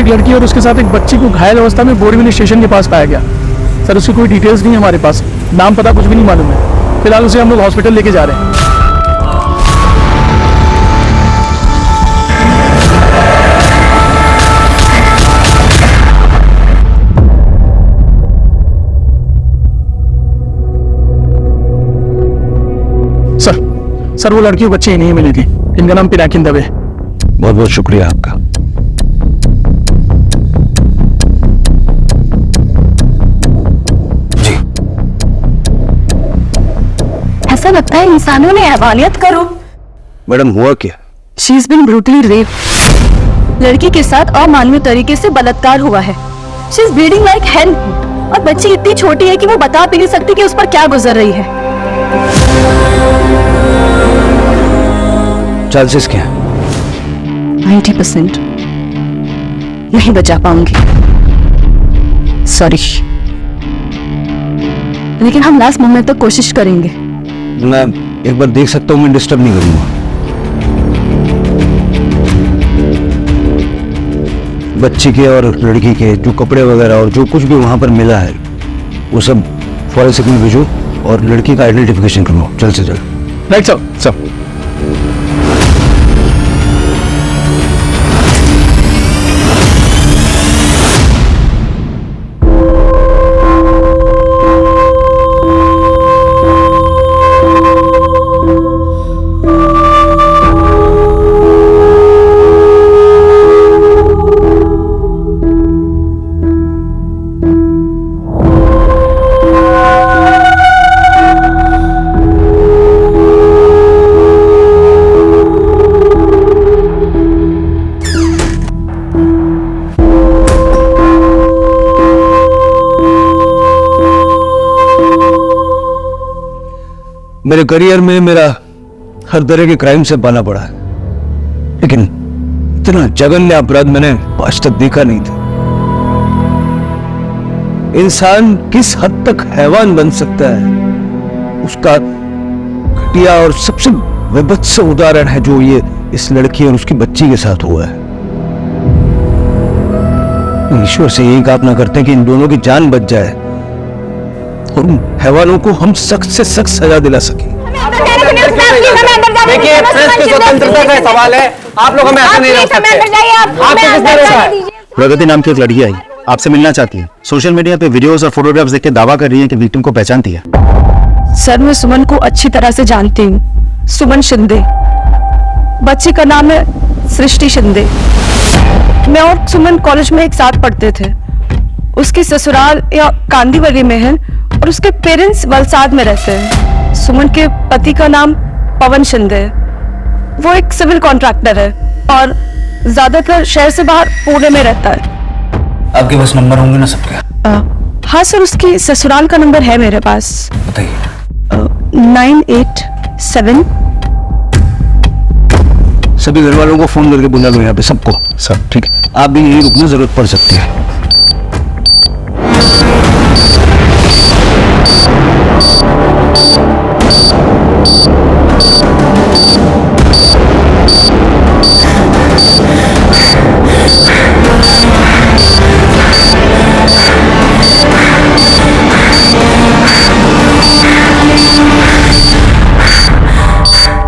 एक लड़की और उसके साथ एक बच्ची को घायल अवस्था में बोरीवली स्टेशन के पास पाया गया। सर उसकी कोई डिटेल्स नहीं है हमारे पास, नाम पता कुछ भी नहीं मालूम है। फिलहाल उसे हम लोग हॉस्पिटल लेके जा रहे हैं। सर वो लड़की और बच्ची नहीं मिली थी। इनका नाम पिनाकिन दवे। बहुत बहुत शुक्रिया आपका। जी, ऐसा लगता है इंसानों ने हैवानियत करो। मैडम हुआ क्या? She is been brutally rape. लड़की के साथ अमानवीय तरीके से बलात्कार हुआ है। She is bleeding like hell. और बच्ची इतनी छोटी है कि वो बता भी नहीं सकती कि उस पर क्या गुजर रही है। चांसेस क्या है? 90% नहीं बचा पाऊंगी, सॉरी, लेकिन हम लास्ट मोमेंट तक कोशिश करेंगे। मैं एक बार देख सकता हूँ, मैं डिस्टर्ब नहीं करूंगा। बच्ची के और लड़की के जो कपड़े वगैरह और जो कुछ भी वहां पर मिला है वो सब फॉरेंसिक में भेजो और लड़की का आइडेंटिफिकेशन करो जल्द से जल्द। Right sir. मेरे करियर में मेरा हर तरह के क्राइम से पाला पड़ा है, लेकिन इतना जघन्य अपराध मैंने आज तक देखा नहीं था। इंसान किस हद तक हैवान बन सकता है, उसका घटिया और सबसे विभत्स उदाहरण है जो ये इस लड़की और उसकी बच्ची के साथ हुआ है। ईश्वर से यही कामना करते हैं कि इन दोनों की जान बच जाए और उन हैवानों को हम सख्त से सख्त सजा दिला सके। देखिए, प्रेस की स्वतंत्रता का सवाल है, आप लोग हमें ऐसा नहीं रोक सकते। प्रगति नाम की एक लड़की आई, आपसे मिलना चाहती है। सोशल मीडिया पे वीडियोस और फोटोग्राफ्स देख के दावा कर रही है कि विक्टिम को पहचानती है। सर मैं सुमन को अच्छी तरह से जानती हूँ, सुमन शिंदे। बच्ची का नाम है सृष्टि शिंदे। मैं और सुमन कॉलेज में एक साथ पढ़ते थे। उसकी ससुराल या कांदीवली में है और उसके पेरेंट्स वलसाड में रहते हैं। सुमन के पति का नाम पवन शिंदे है। वो एक सिविल कॉन्ट्रैक्टर है और ज्यादातर शहर से बाहर पुणे में रहता है। आपके पास नंबर होंगे ना सबके? हाँ सर, उसकी ससुराल का नंबर है मेरे पास। बताइए। 987। सभी घर वालों को फोन करके बुला लो यहाँ पे सबको। सब ठीक है, आप भी यही रुकना, जरूरत पड़ सकती है।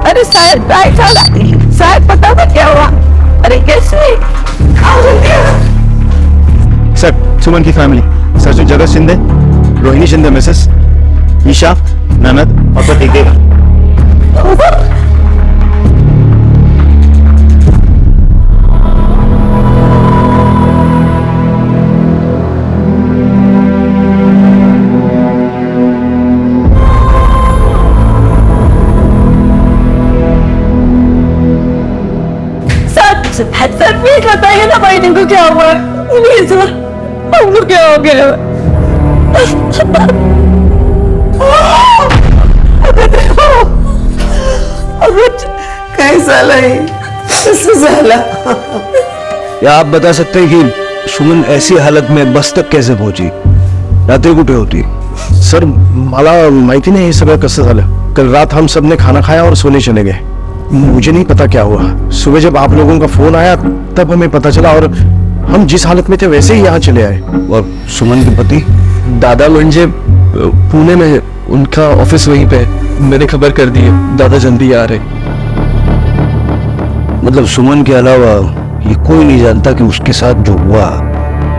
अरे शायद पता था क्या हुआ। अरे कैसे? सर सुमन की फैमिली, सर जगत शिंदे, रोहिणी शिंदे मिसेस, ईशा, ननद और पति देवा। सर प्लीज बताइए ना भाई को क्या हुआ। प्लीज सर, हमको क्या हो गया? कैसा या आप बता सकते हैं कि सुमन ऐसी हालत में बस तक कैसे पहुंची? रात्री कुठे होती? सर मला माहिती नाही हे सगळं कसं झालं। कल रात हम सब ने खाना खाया और सोने चले गए। मुझे नहीं पता क्या हुआ। सुबह जब आप लोगों का फोन आया तब हमें पता चला और हम जिस हालत में थे वैसे ही यहाँ चले आए। और सुमन के पति? दादा म्हणजे पुणे में, उनका ऑफिस वहीं पे। मैंने खबर कर दी है, दादा जल्दी आ रहे। मतलब सुमन के अलावा ये कोई नहीं जानता कि उसके साथ जो हुआ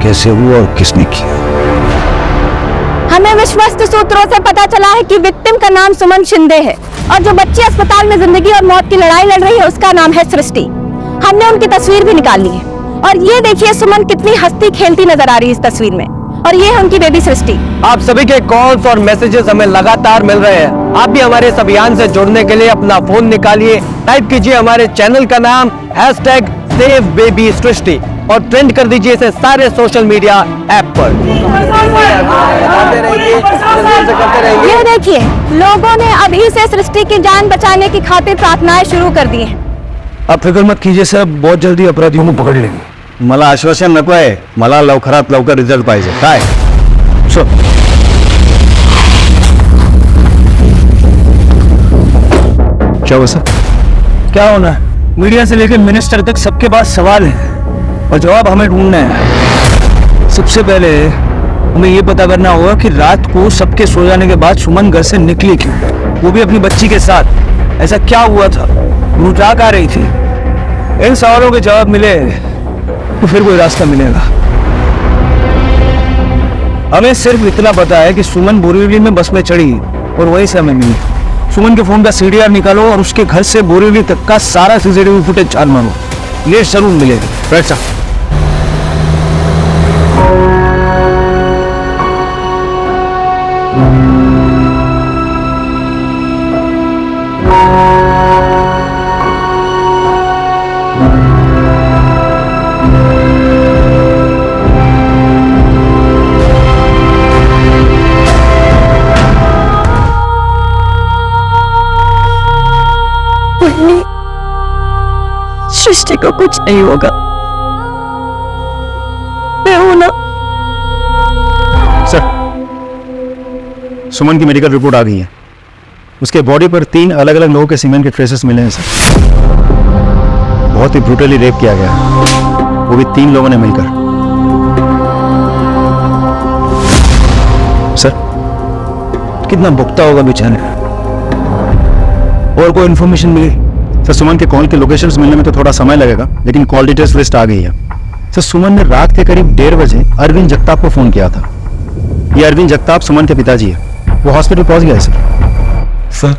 कैसे हुआ और किसने किया। हमें विश्वस्त सूत्रों से पता चला है कि विक्टिम का नाम सुमन शिंदे है और जो बच्ची अस्पताल में जिंदगी और मौत की लड़ाई लड़ रही है उसका नाम है सृष्टि। हमने उनकी तस्वीर भी निकाल ली है और ये देखिए सुमन कितनी हंसती खेलती नजर आ रही है इस तस्वीर में, और ये है उनकी बेबी सृष्टि। आप सभी के कॉल्स और मैसेजेस हमें लगातार मिल रहे हैं। आप भी हमारे इस अभियान से जुड़ने के लिए अपना फोन निकालिए, टाइप कीजिए हमारे चैनल का नाम #SaveBabySrishti और ट्रेंड कर दीजिए इसे सारे सोशल मीडिया ऐप पर। ये देखिए लोगों ने अभी से सृष्टि की जान बचाने की खातिर प्रार्थनाएं शुरू कर दी हैं। आप फिक्र मत कीजिए सर, बहुत जल्दी अपराधियों को पकड़ लेंगे। मला आश्वासन नको आहे, मला लवकरात लवकर रिझल्ट पाहिजे। काय सर क्या हुआ सर? क्या होना है? मीडिया से लेकर मिनिस्टर तक सबके पास सवाल है और जवाब हमें ढूंढना है। सबसे पहले हमें ये पता करना होगा कि रात को सबके सो जाने के बाद सुमन घर से निकली क्यों, वो भी अपनी बच्ची के साथ। ऐसा क्या हुआ था? वो ट्रक आ रही थी। इन सवालों के जवाब मिले तो फिर कोई रास्ता मिलेगा। हमें सिर्फ इतना पता है कि सुमन बोरीवली में बस में चढ़ी और वहीं से हमें मिली। सुमन के फोन का CDR निकालो और उसके घर से बोरीवली तक का सारा CCTV फुटेज छान मारो, ये जरूर मिलेगा। Right sir. सृष्टि को कुछ नहीं होगा, मैं हूं ना। सर, सुमन की मेडिकल रिपोर्ट आ गई है। उसके बॉडी पर 3 अलग अलग लोगों के सीमेंट के ट्रेसेस मिले हैं सर। बहुत ही ब्रूटली रेप किया गया है, वो भी 3 लोगों ने मिलकर। सर, कितना भुगता होगा बेचारे। और कोई इन्फॉर्मेशन मिली? सर, सुमन के कॉल के लोकेशंस मिलने में तो थोड़ा समय लगेगा, लेकिन कॉल डिटेल्स लिस्ट आ गई है। सर, सुमन ने रात के करीब 1:30 बजे अरविंद जगताप को फोन किया था। ये अरविंद जगताप सुमन के पिताजी है। वो हॉस्पिटल पहुंच गया है सर। सर,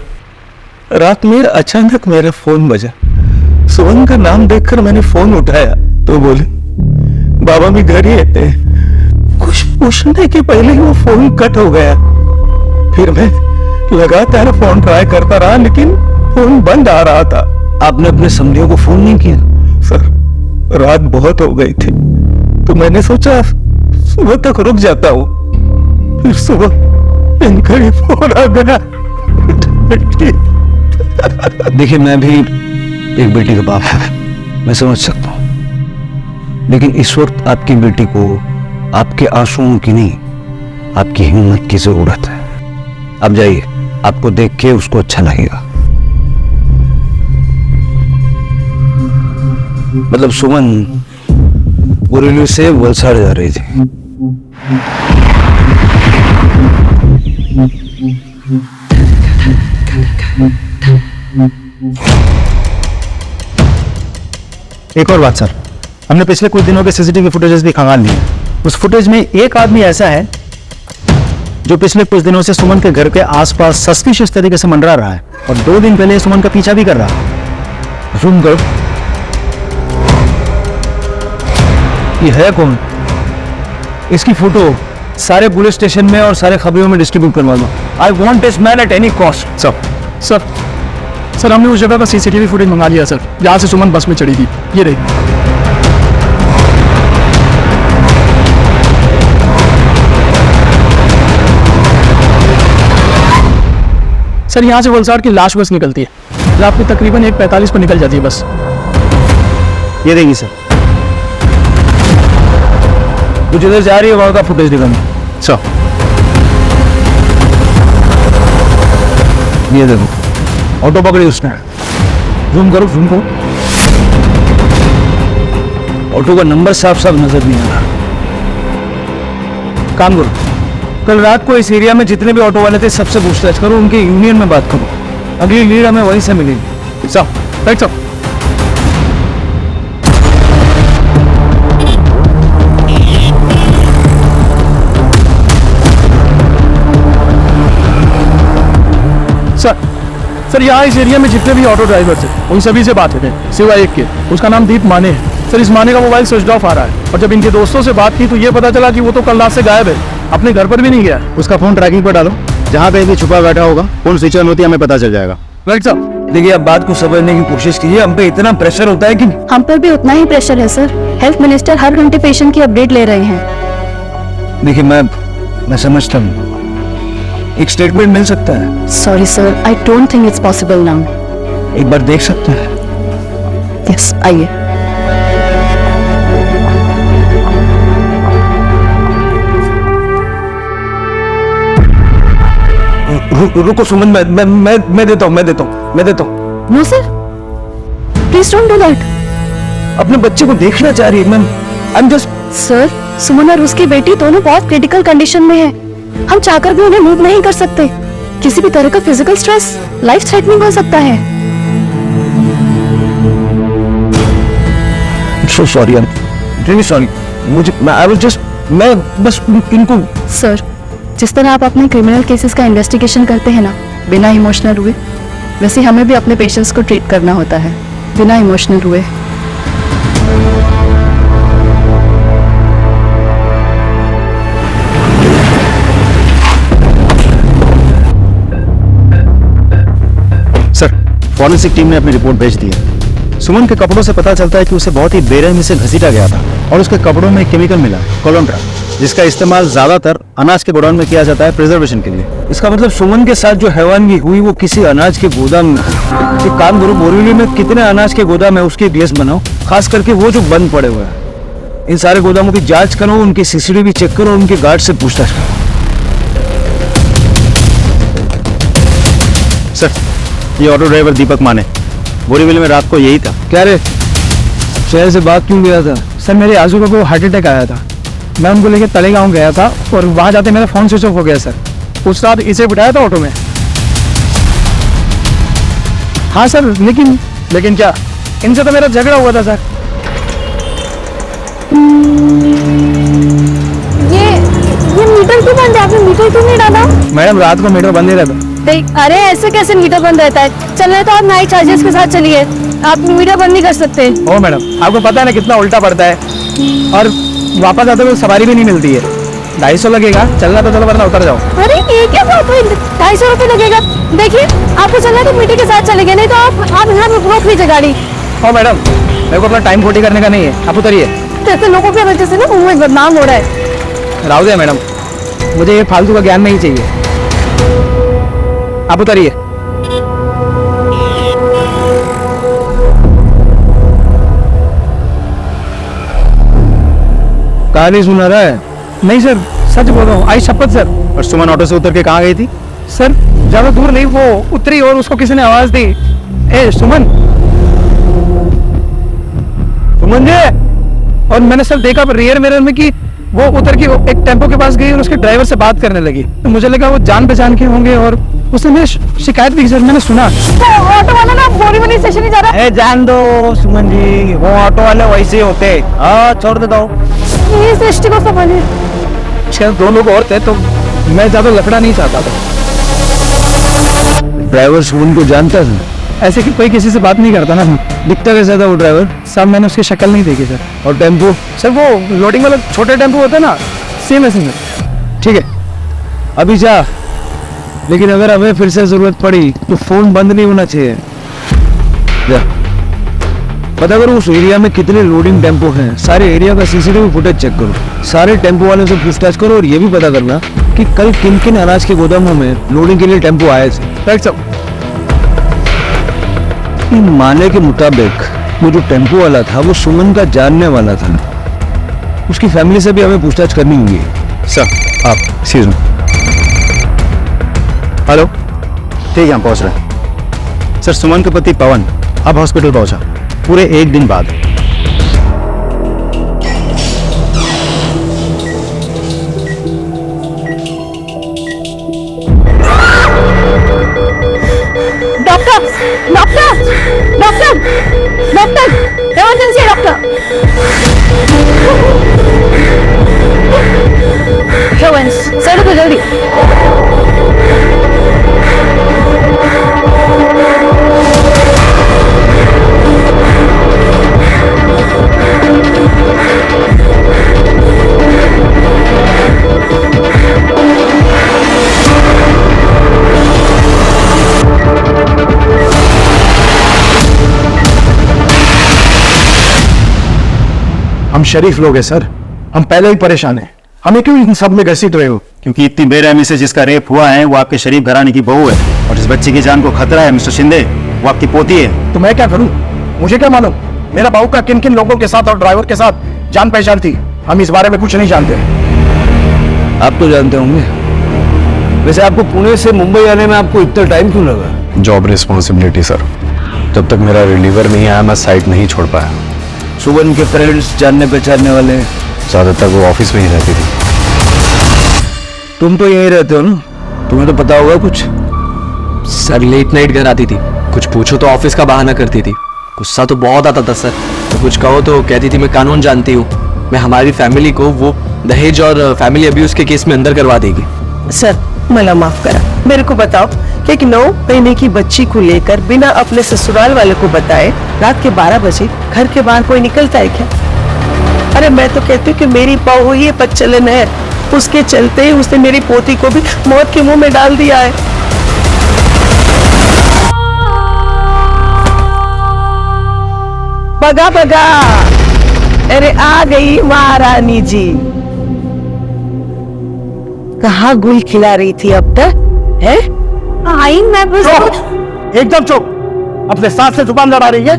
रात में अचानक मेरा फोन बजा। सुमन का नाम देखकर मैंने फोन उठाया तो बोले बाबा भी घर ही थे। कुछ पूछने के पहले ही वो फोन कट हो गया। फिर मैं लगातार फोन ट्राई करता रहा लेकिन फोन बंद आ रहा था। आपने अपने समधियों को फोन नहीं किया? सर, रात बहुत हो गई थी तो मैंने सोचा सुबह तक रुक जाता हूँ। फिर सुबह इनका ही फोन आ गया। देखिए, मैं भी एक बेटी का बाप है, मैं समझ सकता हूं, लेकिन इस वक्त आपकी बेटी को आपके आंसुओं की नहीं, आपकी हिम्मत की जरूरत है। अब जाइए, आपको देख के उसको अच्छा लगेगा। मतलब सुमन बोरीवली से वलसाड़ जा रही थी। एक और बात सर, हमने पिछले कुछ दिनों के CCTV फुटेजेस भी खंगाल लिए। उस फुटेज में एक आदमी ऐसा है जो पिछले कुछ दिनों से सुमन के घर के आसपास सस्पिशियस तरीके से मंडरा रहा है और 2 दिन पहले सुमन का पीछा भी कर रहा है। रूम करो। ये है कौन? इसकी फोटो सारे पुलिस स्टेशन में और सारे खबरों में डिस्ट्रीब्यूट करवा दो। I want this man at any cost. Sir हमने उस जगह का CCTV फुटेज मंगा लिया सर, जहाँ से सुमन बस में चढ़ी थी। ये रही। सर, यहाँ से वलसाड़ की लाश बस निकलती है, रात में तकरीबन 1:45 पर निकल जाती है बस। ये देंगी सर। तो जिधर जा रही है वहां का फुटेज दिखाना। सर, ये देखो, ऑटो पकड़ी उसने। जूम करो, जूम करो। ऑटो का नंबर साफ साफ नजर नहीं आ रहा। काम करो, कल रात को इस एरिया में जितने भी ऑटो वाले थे सबसे पूछताछ करो, उनके यूनियन में बात करो। अगली लीड हमें वहीं से मिलेगी। साहब राइट साहब। सर यहाँ इस एरिया में जितने भी ऑटो ड्राइवर थे उन सभी से बात है सिवाय एक के, उसका नाम दीप माने है। सर इस माने का मोबाइल स्विच ऑफ आ रहा है और जब इनके दोस्तों से बात की तो ये पता चला कि वो तो कल रात से गायब है, अपने घर पर भी नहीं गया। उसका फोन ट्रैकिंग पर डालो, जहाँ पे भी छुपा बैठा होगा फोन स्विच ऑन होती है, हमें पता चल जाएगा। राइट साहब। देखिए आप बात को समझने की कोशिश कीजिए, हम पे इतना प्रेशर होता है कि हम पर भी उतना ही प्रेशर है सर। हेल्थ मिनिस्टर हर घंटे पेशेंट की अपडेट ले रहे हैं। देखिए मैं समझता हूँ, एक स्टेटमेंट मिल सकता है। Sorry sir, I don't think it's possible now. एक बार देख सकते हैं? यस, आइए। रुको सुमन, मैं देता हूँ। No sir, please don't do that. अपने बच्चे को देखना चाह रही है ma'am, I am just. Sir, Suman और उसकी बेटी दोनों बहुत क्रिटिकल कंडीशन में है। हम चाहकर भी उन्हें मूव नहीं कर सकते। किसी भी तरह का फिजिकल स्ट्रेस लाइफ थ्रेटनिंग हो सकता है। So sorry, really sorry. मैं बस इनको। सर, जिस तरह आप अपने क्रिमिनल केसेस का इन्वेस्टिगेशन करते हैं ना, बिना इमोशनल हुए, वैसे हमें भी अपने पेशेंट्स को ट्रीट करना होता है बिना इमोशनल हुए। सर, फॉरेंसिक टीम ने अपनी रिपोर्ट भेज दी है। सुमन के कपड़ों से पता चलता है कि उसे बहुत ही बेरहमी से घसीटा गया था और उसके कपड़ों में केमिकल मिला, कोलोंट्रा, जिसका इस्तेमाल ज्यादातर अनाज के गोडाउन में किया जाता है प्रिजर्वेशन के लिए। इसका मतलब सुमन के साथ जो हैवानगी हुई वो किसी अनाज के गोदाम में। एक काम करो, बोरीवली में कितने अनाज के गोदाम है उसकी एक लिस्ट बनाओ, खास करके वो जो बंद पड़े हुए हैं। इन सारे गोदामों की जांच करो, उनकी सीसीटीवी चेक करो, उनके गार्ड से पूछताछ करो। सर, ये ऑटो ड्राइवर दीपक माने बोरीवली में रात को यही था। क्या रे, शहर से बात क्यों गया था? सर मेरे आजू को हार्ट अटैक आया था, मैं उनको लेके तलेगांव गया था और वहां जाते मेरा फोन स्विच ऑफ हो गया सर। उस रात इसे बिठाया था ऑटो में। हाँ सर, लेकिन क्या, इनसे तो मेरा झगड़ा हुआ था सर। ये मीटर क्यों बंद है? आपने मीटर क्यों नहीं डाला? मैडम रात को मीटर बंद ही रहता। अरे ऐसे कैसे मीटर बंद रहता है? चल रहे तो आप नाइट चार्जेस के साथ चलिए, आप मीटर बंद नहीं कर सकते। ओ मैडम, आपको पता है ना कितना उल्टा पड़ता है, और वापस आते हुए सवारी भी नहीं मिलती है। 250 लगेगा, चलना तो चलो वरना उतर जाओ। अरे ये क्या बात हुई? 250 रुपये लगेगा। देखिए, आपको चलना है तो मीटर के साथ चलेंगे, नहीं तो आप यहाँ रोक लीजिए गाड़ी। ओ मैडम, मेरे को अपना टाइम खोटी करने का नहीं है, आप उतरिए। ऐसे लोगों की वजह से ना मुंह बदनाम हो रहा है। राव दे मैडम, मुझे ये फालतू का ज्ञान नहीं चाहिए, आप उतरिए। कहानी सुना रहा है? नहीं सर, सच बोल रहा हूँ, आई शपथ सर। और सुमन ऑटो से उतर के कहाँ गई थी? सर ज्यादा दूर नहीं, वो उतरी और उसको किसी ने आवाज दी, ए सुमन, सुमन जी। और मैंने सर देखा रियर मिरर में कि वो उतर के एक टेम्पो के पास गई और उसके ड्राइवर से बात करने लगी। तो मुझे लगा वो जान पहचान के होंगे और उसने मेरी शिकायत भी की सर, मैंने सुना। ऑटो वाला ना बोरीवली स्टेशन ही जा रहा है। जान दो सुमन जी, वो ऑटो वाले वैसे ही होते। हाँ, छोड़ देता हूँ। ये सृष्टि को संभालिए। शायद 2 लोग और थे तो मैं ज्यादा लफड़ा नहीं चाहता था। ड्राइवर सुमन को जानता था? ऐसे कि कोई किसी से बात नहीं करता ना। दिखता कैसा था वो ड्राइवर? साहब मैंने उसकी शक्ल नहीं देखी सर। और टेम्पो? सर वो लोडिंग वाला छोटे टेम्पो होते हैं ना, सेम ऐसे में। ठीक है, अभी जा, लेकिन अगर हमें फिर से जरूरत पड़ी तो फोन बंद नहीं होना चाहिए। जा पता करो उस एरिया में कितने लोडिंग टेम्पो हैं, सारे एरिया का सीसीटीवी फुटेज चेक करो, सारे टेम्पो वालों से पूछताछ करो और ये भी पता करना कि कल किन किन अनाज के गोदामों में लोडिंग के लिए टेम्पो आए थे। राइट साहब। माने के मुताबिक वो जो टेम्पो वाला था वो सुमन का जानने वाला था, उसकी फैमिली से भी हमें पूछताछ करनी होगी। सर, आप एक्सक्यूज मी। हेलो, ठीक है, हम पहुंच रहे हैं। सर, सुमन के पति पवन अब हॉस्पिटल पहुंचा, पूरे 1 दिन बाद। डॉक्टर डॉक्टर डॉक्टर इमरजेंसी है डॉक्टर Florence, सर को जल्दी हम शरीफ लोग हैं सर, हम पहले ही परेशान हैं। हमें क्यों इन सब में घसीट रहे हो? क्योंकि इतनी बेरहमी से जिसका रेप हुआ है वो आपके शरीफ घराने की बहू है और जिस बच्चे की जान को खतरा है मिस्टर शिंदे वो आपकी पोती है। तो मैं क्या करूं? मुझे क्या मालूम मेरा बहू का किन किन लोगों के साथ और ड्राइवर के साथ जान पहचान थी? हम इस बारे में कुछ नहीं जानते। आप तो जानते होंगे। वैसे आपको पुणे से मुंबई आने में आपको इतना टाइम क्यों लगा? जॉब रिस्पॉन्सिबिलिटी सर, जब तक मेरा रिलीवर नहीं आया मैं साइट नहीं छोड़ पाया। सुमन के फ्रेंड्स जानने पहचानने वाले? ज़्यादातर वो ऑफिस में ही रहती थी। तुम तो यहीं रहते हो ना, तुम्हें तो पता होगा कुछ। सर लेट नाइट घर आती थी, कुछ पूछो तो ऑफिस का बहाना करती थी। गुस्सा तो बहुत आता था सर, तो कुछ कहो तो कहती थी मैं कानून जानती हूँ, मैं हमारी फैमिली को वो दहेज और फैमिली अब्यूज के केस में अंदर करवा देगी। सर मला माफ करा, मेरे को बताओ कि एक 9 महीने की बच्ची को लेकर बिना अपने ससुराल वाले को बताए रात के 12 बजे घर के बाहर कोई निकलता है क्या? अरे मैं तो कहती हूँ कि मेरी बहू ये पच्चलन है, उसके चलते ही उसने मेरी पोती को भी मौत के मुंह में डाल दिया है। बगा बगा, अरे आ गई महारानी जी। कहाँ गुल खिला रही थी अब तक है? आई मैं बस चुप, एकदम चुप। अपने साथ से जुबान लड़ा रही है।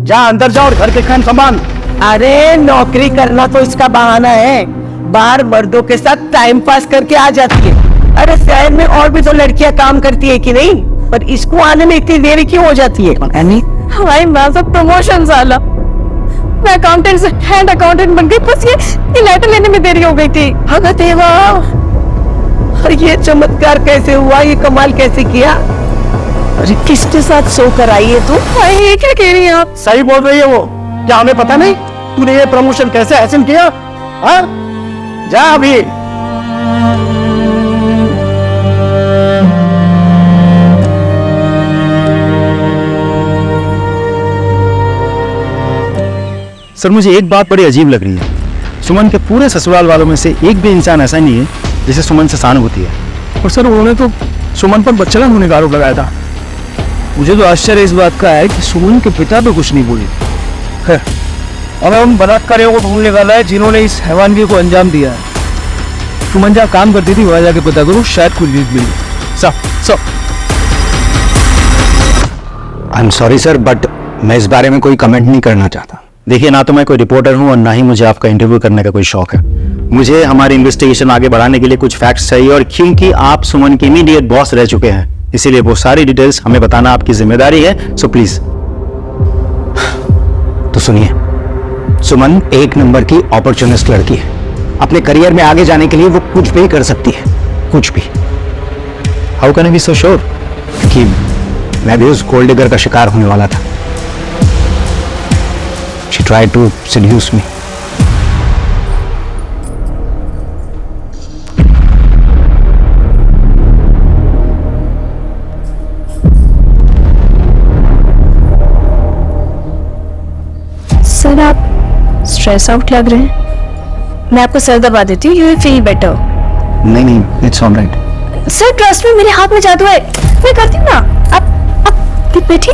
जा अंदर जाओ और घर के काम संभाल। अरे नौकरी करना तो इसका बहाना है, बाहर मर्दों के साथ टाइम पास करके आ जाती है। अरे शहर में और भी तो लड़कियां काम करती है कि नहीं, पर इसको आने में इतनी देरी क्यों हो जाती है? हमारी मैं सब प्रमोशन साला, मैं अकाउंटेंट से हेड अकाउंटेंट बन गई, बस ये लेटर लेने में देरी हो गई थी। हाँ देवा, और ये चमत्कार कैसे हुआ, ये कमाल कैसे किया? अरे किसके साथ सोकर आई है तू? ये क्या कह रही हैं आप? सही बोल रही है वो। क्या हमें पता नहीं तूने ये प्रमोशन कैसे हासिल किया? हाँ जा अभी। सर मुझे एक बात बड़ी अजीब लग रही है, सुमन के पूरे ससुराल वालों में से एक भी इंसान ऐसा नहीं है जिसे सुमन से सहानुभूति है। और सर उन्होंने तो सुमन पर बच्चलन होने का आरोप लगाया था। मुझे तो आश्चर्य इस बात का है कि सुमन के पिता तो कुछ नहीं बोले। खैर, हमें उन बलात्कारियों को ढूंढने वाला है जिन्होंने इस हैवानगी को अंजाम दिया है। सुमन जहाँ काम करती थी वहां जाके पता करो, शायद कुछ लीड मिली। सब I am sorry sir, but मैं इस बारे में कोई कमेंट नहीं करना चाहता। देखिए, ना तो मैं कोई रिपोर्टर हूं और ना ही मुझे आपका इंटरव्यू करने का कोई शौक है। मुझे हमारी इन्वेस्टिगेशन आगे बढ़ाने के लिए कुछ फैक्ट्स चाहिए, और क्योंकि आप सुमन के इमीडिएट बॉस रह चुके हैं, इसीलिए वो सारी डिटेल्स हमें बताना आपकी जिम्मेदारी है। So please. तो सुनिए, सुमन एक नंबर की अपॉर्चुनिस्ट लड़की है। अपने करियर में आगे जाने के लिए वो कुछ भी कर सकती है, कुछ भी। How can I be so sure? क्योंकि मैं भी उस गोल्ड डिगर का शिकार होने वाला था। She tried to seduce me. Sir आप स्ट्रेस आउट लग रहे हैं, मैं आपको सर दबा देती हूँ, यू विल फील बेटर। नहीं, it's all right. Sir trust में, मेरे हाथ में जादू है, मैं करती हूँ ना। आप बैठी।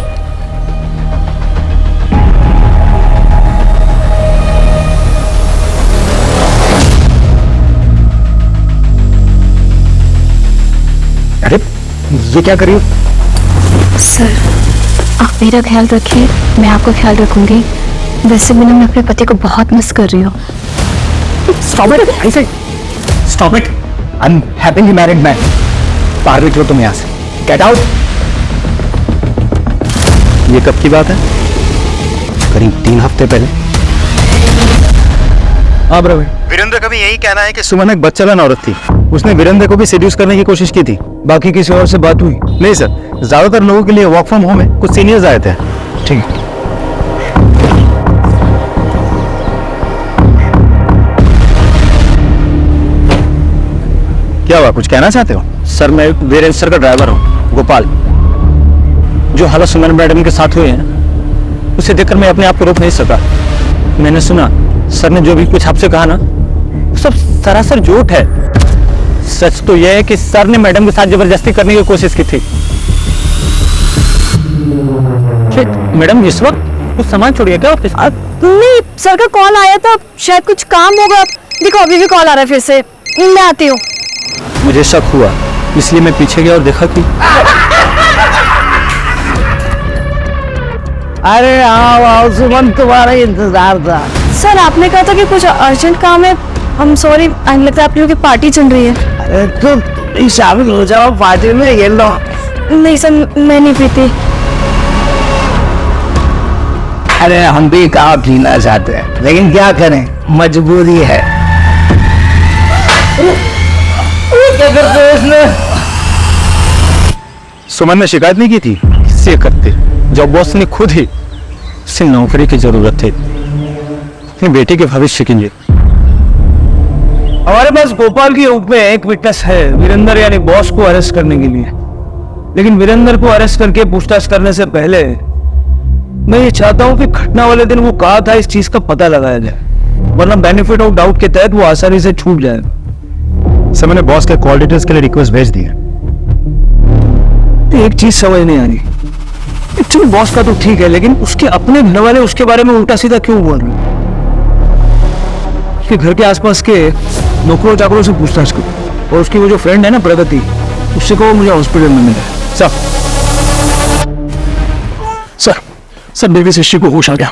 अरे ये क्या करिए? सर आप मेरा ख्याल रखिए, मैं आपका ख्याल रखूंगी। वैसे भी ना मैं अपने पति को बहुत मिस कर रही हूँ। Stop it! I say, stop it! I'm happily married man. बाहर निकलो तुम यहाँ से। Get out! ये कब की बात है? करीब 3 हफ्ते पहले। हाँ ब्रवी, वीरेंद्र का भी यही कहना है कि सुमन एक बच्चलन औरत थी। उसने वीरेंद्र को भी सेड्यूस करने की कोशिश की थी। बाकी किसी और से बात हुई? नहीं सर, ज्यादातर लोगों के लिए वर्क फ्रॉम होम है, कुछ सीनियर्स आए थे। ठीक है। क्या हुआ, कुछ कहना चाहते हो? सर मैं वीरेंद्र सर का ड्राइवर हूँ, गोपाल। जो हालत सुमन मैडम के साथ हुए हैं उसे देखकर मैं अपने आप को रोक नहीं सका। मैंने सुना सर ने जो भी कुछ आपसे कहा ना, वो सब सरासर झूठ है। सच तो यह है कि सर ने मैडम के साथ जबरदस्ती करने की कोशिश की थी। मैडम इस वक्त कुछ सामान छोड़िए क्या ऑफिस? नहीं, सर का कॉल आया था, शायद कुछ काम होगा। देखो अभी भी कॉल आ रहा है फिर से, मैं आती हूँ। मुझे शक हुआ, इसलिए मैं पीछे गया और देखा कि अरे आओ सुमन, तुम्हारा इंतजार था। सर आपने कहा था कि कुछ अर्जेंट काम है। हम सॉरी, लगता है आप लोगों की पार्टी चल रही है। अरे तुम शामिल हो जाओ पार्टी में, ये लो। नहीं सर, मैं नहीं पीती। अरे हम भी कहाँ पीना चाहते हैं, लेकिन क्या करें, मजबूरी है। क्या करते हो इसमें? सुमन ने शिकायत नहीं की थी? किससे करते जब बॉस ने खुद ही उसे नौकरी की जरूरत थी अपनी बेटी के भविष्य के लिए। हमारे पास गोपाल के रूप में एक विटनेस है, वीरेंद्र यानी बॉस को अरेस्ट करने के लिए। लेकिन वीरेंद्र को अरेस्ट करके पूछताछ करने से पहले मैं ये चाहता हूँ कि घटना वाले दिन वो कहा था, इस चीज का पता लगाया जाए, वरना बेनिफिट ऑफ डाउट के तहत वो आसानी से छूट जाएगा। सर मैंने बॉस के कॉल डिटेल्स के लिए रिक्वेस्ट भेज दी है। एक चीज समझ नहीं आ रही, एक्चुअली बॉस का तो ठीक है, लेकिन उसके अपने घर वाले उसके बारे में उल्टा सीधा क्यों बोल रहे हैं? उसके घर के आसपास के नौकरों चाकरों से पूछताछ करो, और उसकी वो जो फ्रेंड है ना प्रगति, उससे कहो मुझे हॉस्पिटल में मिले। सर बेबी सिस्टर को होश आ गया।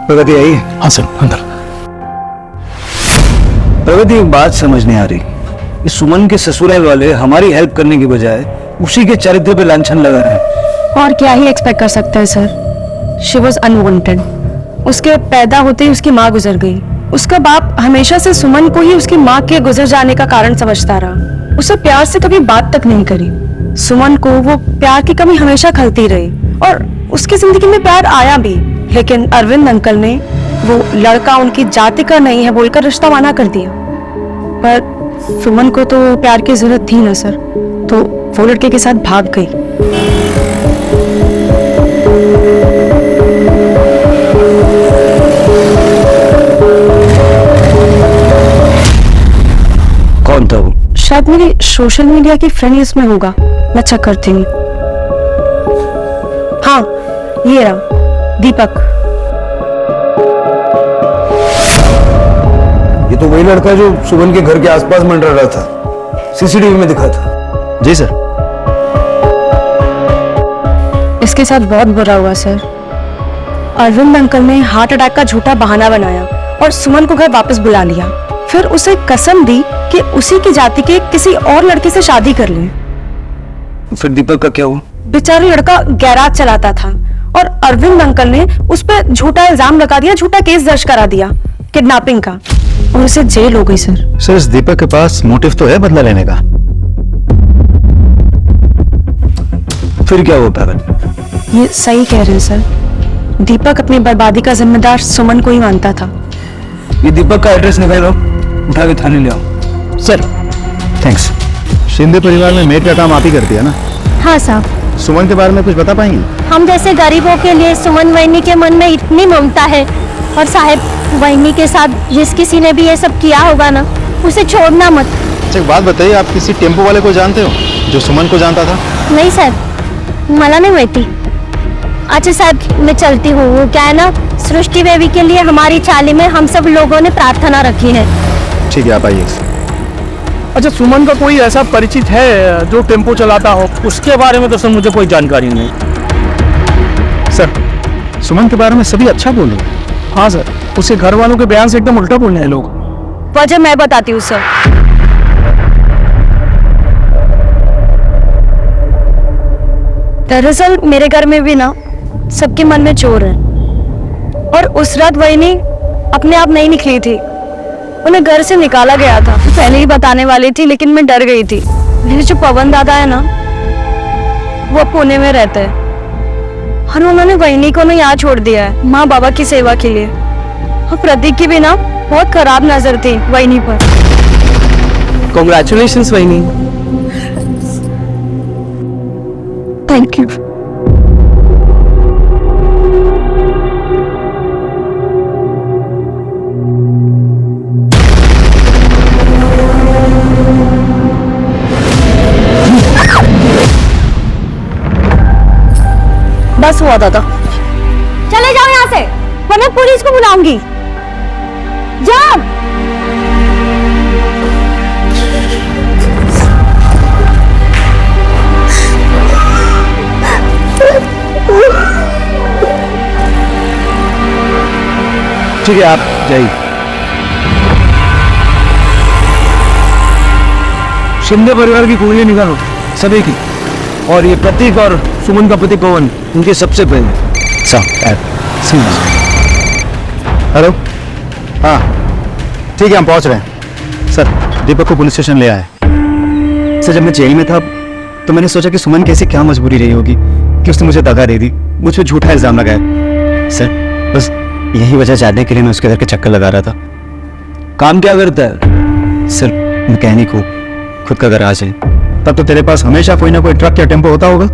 प्रगति आई? हाँ सर, अंदर। प्रगति एक बात समझ नहीं आ रही, इस सुमन के ससुराल वाले हमारी हेल्प करने की बजाय उसी के चरित्र पे लांछन लगा रहे हैं। और क्या ही एक्सपेक्ट कर सकते हैं सर। She was unwanted. उसके पैदा होते ही उसकी माँ गुजर गई। उसका बाप हमेशा से सुमन को ही उसकी माँ के गुजर जाने का कारण समझता रहा। उसे प्यार से कभी बात तक नहीं करी। सुमन को वो प्यार की कमी हमेशा खलती रही, और उसकी जिंदगी में प्यार आया भी, लेकिन अरविंद अंकल ने वो लड़का उनकी जाति का नहीं है बोलकर रिश्ता माना कर दिया। पर सुमन को तो प्यार की जरूरत थी ना सर, तो वो लड़के के साथ भाग गई। कौन था वो? शायद मेरी सोशल मीडिया की फ्रेंड लिस्ट में होगा, मैं चेक करती हूँ। हाँ ये रहा, दीपक। ये तो वही लड़का जो सुमन के घर के आसपास मंडरा रहा था, सीसीटीवी में दिखा था। जी सर। इसके साथ बहुत बुरा हुआ सर। अरविंद अंकल ने हार्ट अटैक का झूठा बहाना बनाया और सुमन को घर वापस बुला लिया। फिर उसे कसम दी कि उसी की जाति के किसी और लड़के से शादी कर ले। फिर दीपक का क्या हुआ? बेचारा लड़का गैराज चलाता था और अरविंद अंकल ने उस पर झूठा इल्जाम लगा दिया, झूठा केस दर्ज करा दिया किडनैपिंग का, और उसे जेल हो गई सर। सर इस दीपक के पास मोटिव तो है बदला लेने का। फिर क्या हुआ पागल? ये सही कह रहे हैं सर। दीपक अपनी बर्बादी का जिम्मेदार सुमन को ही मानता था। ये दीपक का एड्रेस निकालो, उठा के थाने ले आओ। Sir thanks. शिंदे परिवार में मेड का काम आप ही करती है ना? हाँ साहब। सुमन के बारे में कुछ बता पाएंगे? हम जैसे गरीबों के लिए सुमन वहिनी के मन में इतनी ममता है, और साहब वहिनी के साथ जिस किसी ने भी ये सब किया होगा ना, उसे छोड़ना मत। अच्छा एक बात बताइए, आप किसी टेम्पो वाले को जानते हो जो सुमन को जानता था? नहीं साहब, मला नहीं माहिती। अच्छा साहब मैं चलती हूँ। वो क्या है ना, सृष्टि बेबी के लिए हमारी चाली में हम सब लोगों ने प्रार्थना रखी है। ठीक है आप आइए। अच्छा सुमन का कोई ऐसा परिचित है जो टेम्पो चलाता हो? उसके बारे में तो सर मुझे कोई जानकारी नहीं। सर सुमन के बारे में सभी अच्छा बोल रहे हैं। हाँ सर, उसके घर वालों के बयान से एकदम उल्टा बोल रहे हैं लोग। वजह मैं बताती हूँ सर। दरअसल मेरे घर में भी ना सबके मन में चोर है, और उस रात वहिनी अपने आप नहीं निकली थी। उन्हें घर से निकाला गया था। पहले ही बताने वाली थी लेकिन मैं डर गई थी। मेरे जो पवन दादा है ना, वो पुणे में रहते हैं और उन्होंने वहिनी को ना यहाँ छोड़ दिया है माँ बाबा की सेवा के लिए। और प्रतीक की भी ना बहुत खराब नजर थी वहिनी पर। कॉन्ग्रेचुलेशंस वहिनी। Thank you. बस हुआ दादा, चले जाओ यहाँ से वरना पुलिस को बुलाऊंगी। जाओ। ठीक है, आप जाइए। शिंदे परिवार की कुंडली निकालो, सभी की। और ये प्रतीक और सुमन का पति पवन, उनके सबसे पहले। हेलो, हाँ ठीक है, हम पहुंच रहे हैं। सर, दीपक को पुलिस स्टेशन ले आए। सर, जब मैं जेल में था तो मैंने सोचा कि सुमन की ऐसी क्या मजबूरी रही होगी कि उसने मुझे दगा दे दी, मुझ पर झूठा इल्जाम लगाया। सर, बस यही वजह जानने के लिए मैं उसके घर के चक्कर लगा रहा था। काम क्या करता है? सर, मैकेनिक हूँ, खुद का गैराज है। तब तो तेरे पास हमेशा कोई ना कोई ट्रक या टेम्पो होता होगा।